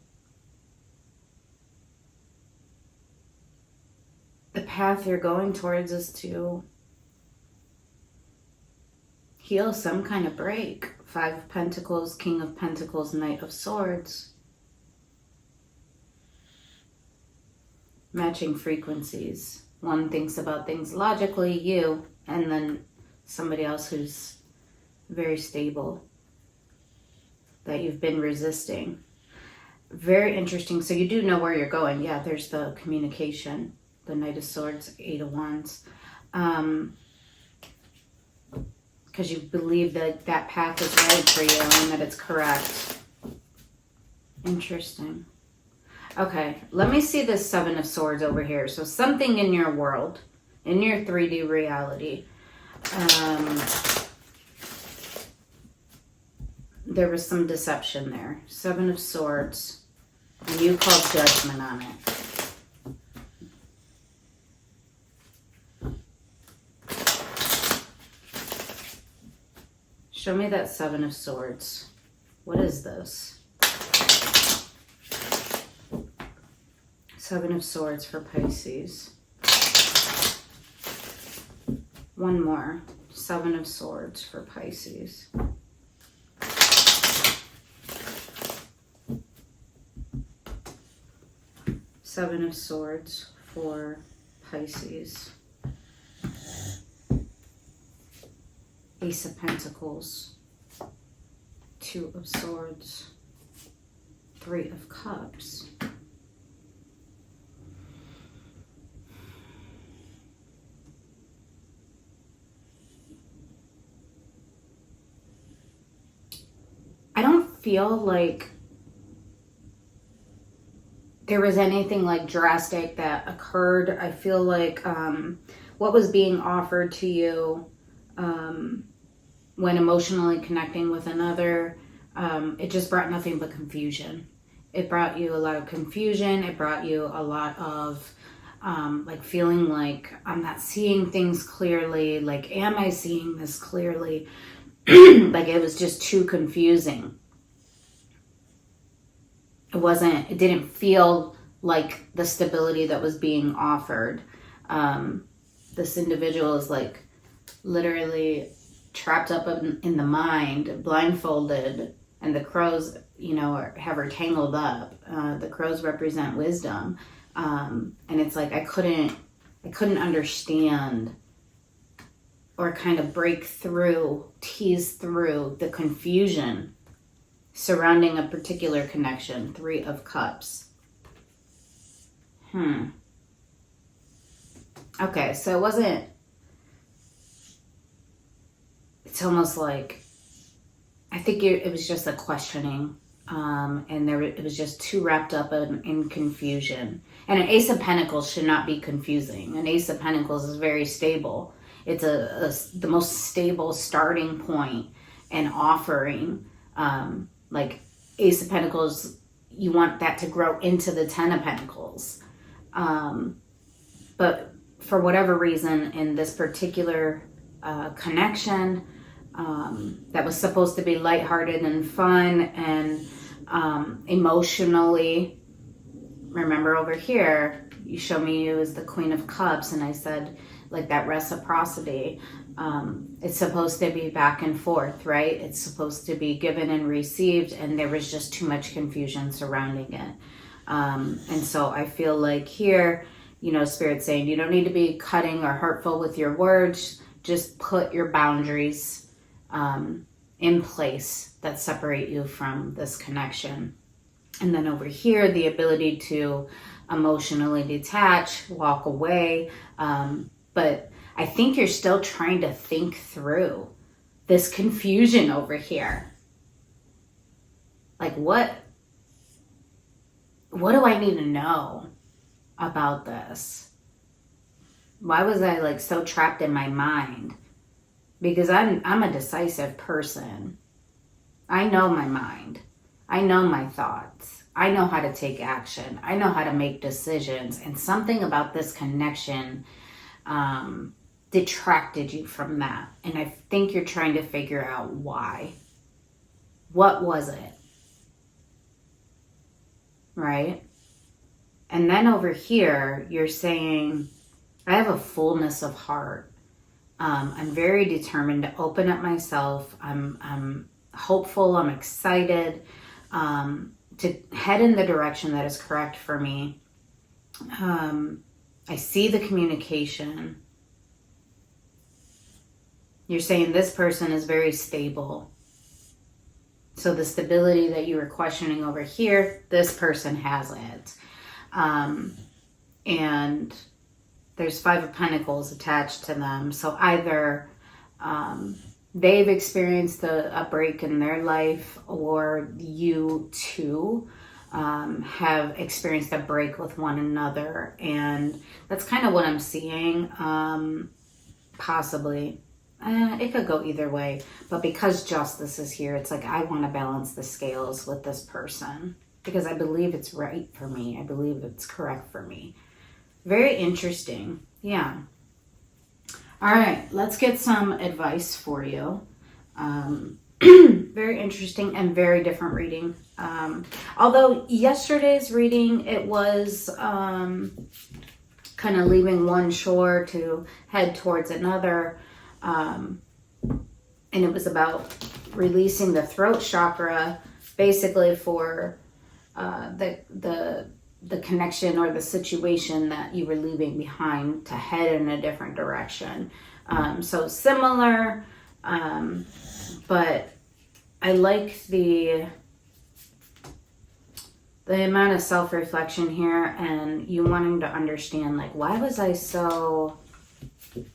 the path you're going towards is to heal some kind of break. Five of Pentacles, King of Pentacles, Knight of Swords. Matching frequencies. One thinks about things logically, you, and then somebody else who's very stable, that you've been resisting. Very interesting. So you do know where you're going. Yeah, there's the communication. The Knight of Swords, Eight of Wands. Because you believe that that path is right for you and that it's correct. Interesting. Okay, let me see this Seven of Swords over here. So something in your world, in your 3D reality, there was some deception there. Seven of Swords. And you called judgment on it. Show me that Seven of Swords. What is this? Seven of Swords for Pisces. One more. Seven of Swords for Pisces. Seven of Swords for Pisces. Ace of Pentacles. Two of Swords. Three of Cups. I don't feel like there was anything like drastic that occurred. I feel like what was being offered to you when emotionally connecting with another, it just brought nothing but confusion. It brought you a lot of confusion. It brought you a lot of like feeling like I'm not seeing things clearly. Like, am I seeing this clearly? Like it was just too confusing. It didn't feel like the stability that was being offered. This individual is like literally trapped up in the mind, blindfolded, and the crows, you know, have her tangled up. The crows represent wisdom. And it's like, I couldn't understand or kind of break through, tease through the confusion surrounding a particular connection. Three of Cups. Okay, so it wasn't it's almost like, I think it was just a questioning. And it was just too wrapped up in confusion. And an Ace of Pentacles should not be confusing. An Ace of Pentacles is very stable. It's the most stable starting point and offering. Like Ace of Pentacles, you want that to grow into the Ten of Pentacles. But for whatever reason, in this particular connection, that was supposed to be lighthearted and fun and emotionally. Remember over here, you show me you as the Queen of Cups, and I said, like, that reciprocity. It's supposed to be back and forth, right? It's supposed to be given and received, and there was just too much confusion surrounding it. And so I feel like here, you know, Spirit's saying you don't need to be cutting or hurtful with your words. Just put your boundaries in place that separate you from this connection. And then over here, the ability to emotionally detach, walk away. But I think you're still trying to think through this confusion over here. Like, what do I need to know about this? Why was I like so trapped in my mind? Because I'm a decisive person. I know my mind. I know my thoughts. I know how to take action. I know how to make decisions. And something about this connection detracted you from that. And I think you're trying to figure out why. What was it? Right? And then over here, you're saying, I have a fullness of heart. I'm very determined to open up myself. I'm hopeful. I'm excited to head in the direction that is correct for me. I see the communication. You're saying this person is very stable. So the stability that you were questioning over here, this person has it. And there's Five of Pentacles attached to them. So either they've experienced a break in their life, or you too have experienced a break with one another. And that's kind of what I'm seeing. Possibly. It could go either way. But because justice is here, it's like I want to balance the scales with this person. Because I believe it's right for me. I believe it's correct for me. Very interesting. Yeah. All right. Let's get some advice for you. Very interesting and very different reading. Although yesterday's reading, it was kind of leaving one shore to head towards another. And it was about releasing the throat chakra, basically for the connection or the situation that you were leaving behind to head in a different direction. So similar, but I like the amount of self-reflection here and you wanting to understand, like, why was I so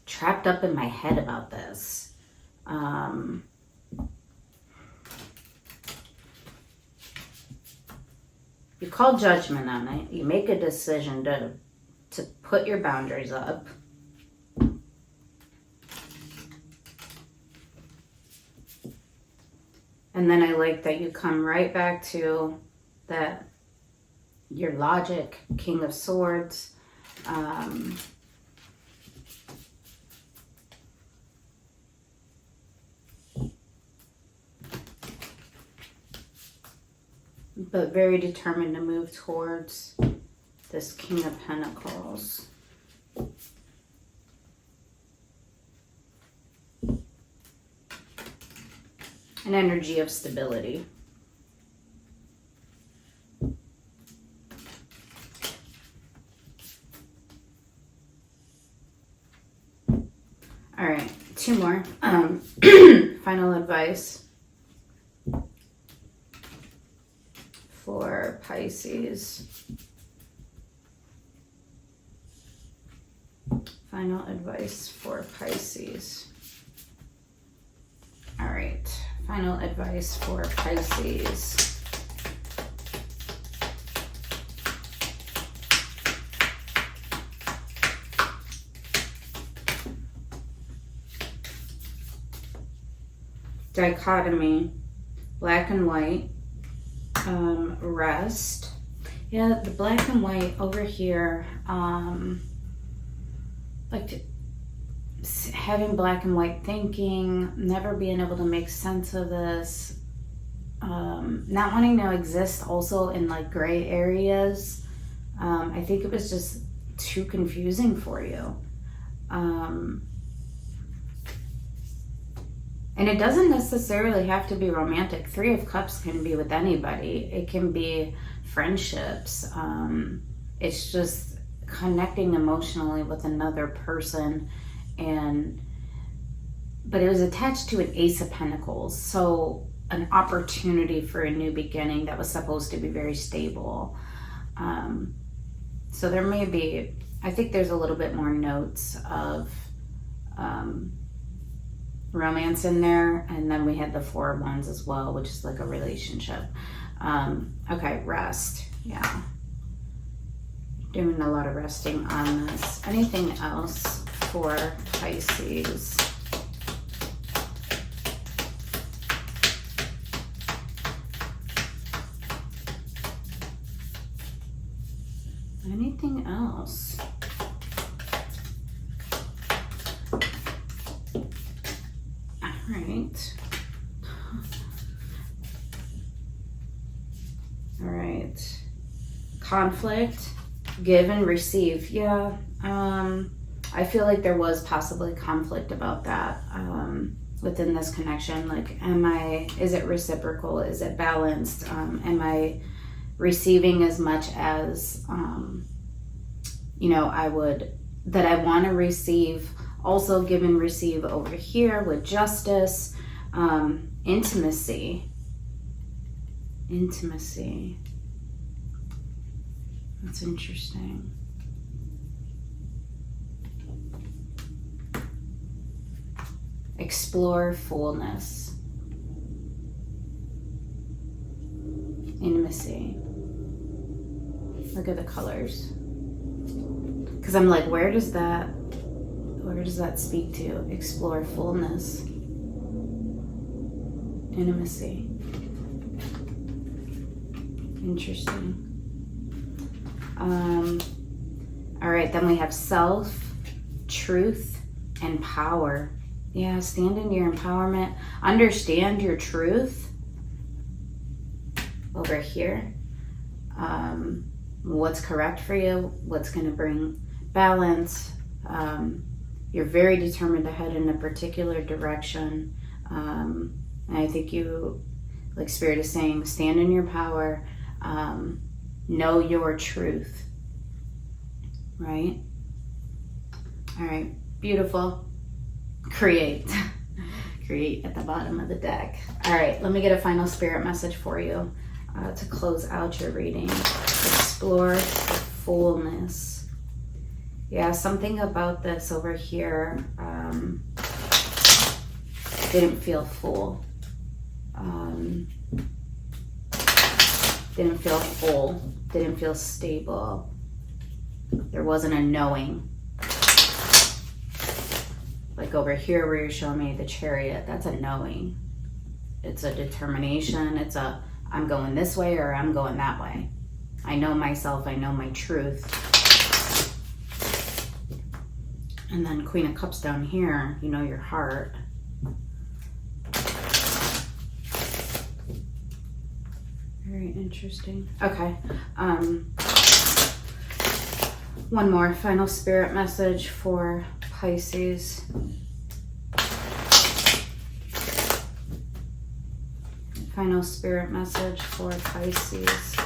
trapped up in my head about this? You call judgment on it. You make a decision to put your boundaries up. And then I like that you come right back to that, your logic, King of Swords. But very determined to move towards this King of Pentacles. An energy of stability. All right, two more. Final advice for Pisces. Final advice for Pisces. Final advice for Pisces. Dichotomy, black and white, rest. Yeah, the black and white over here, like having black and white thinking, never being able to make sense of this, not wanting to exist also in like gray areas. I think it was just too confusing for you. And it doesn't necessarily have to be romantic. 3 of Cups can be with anybody. It can be friendships. It's just connecting emotionally with another person. But it was attached to an Ace of Pentacles. So an opportunity for a new beginning that was supposed to be very stable. So there may be, I think there's a little bit more notes of romance in there, and then we had the 4 of Wands as well, which is like a relationship. Okay, rest. Yeah, doing a lot of resting on this. Anything else for Pisces? Anything else? All right. Conflict, give and receive. Yeah. I feel like there was possibly conflict about that within this connection. Like, is it reciprocal? Is it balanced? Am I receiving as much as, I want to receive? Also give and receive over here with justice, intimacy. That's interesting. Explore fullness. Intimacy. Look at the colors. Because I'm like, where does that speak to? Explore fullness. Intimacy. Interesting. All right, then we have self, truth, and power. Yeah, stand in your empowerment. Understand your truth. Over here. What's correct for you. What's going to bring balance. You're very determined to head in a particular direction. And I think you, like Spirit is saying, stand in your power. Know your truth. Right? All right. Beautiful. Create. Create at the bottom of the deck. All right. Let me get a final spirit message for you to close out your reading. Explore fullness. Yeah, something about this over here didn't feel full. Didn't feel full. Didn't feel stable. There wasn't a knowing. Like over here where you're showing me the Chariot, that's a knowing. It's a determination. It's a, I'm going this way or I'm going that way. I know myself. I know my truth. And then Queen of Cups down here, you know your heart. Very interesting. Okay. One more final spirit message for Pisces. Final spirit message for Pisces.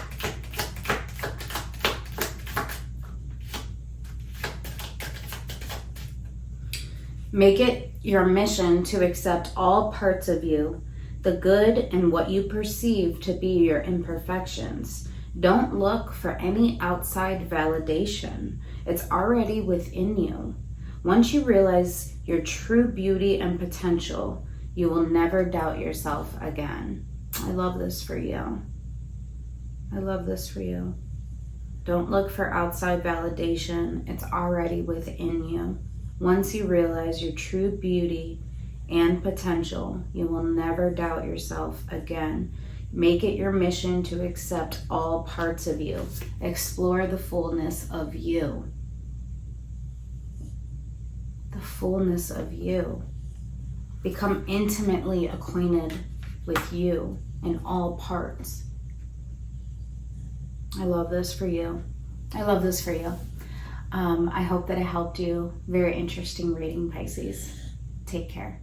Make it your mission to accept all parts of you, the good and what you perceive to be your imperfections. Don't look for any outside validation. It's already within you. Once you realize your true beauty and potential, You will never doubt yourself again. I love this for you. I love this for you. Don't look for outside validation. It's already within you. Once you realize your true beauty and potential, you will never doubt yourself again. Make it your mission to accept all parts of you. Explore the fullness of you. The fullness of you. Become intimately acquainted with you in all parts. I love this for you. I love this for you. I hope that it helped you. Very interesting reading, Pisces. Take care.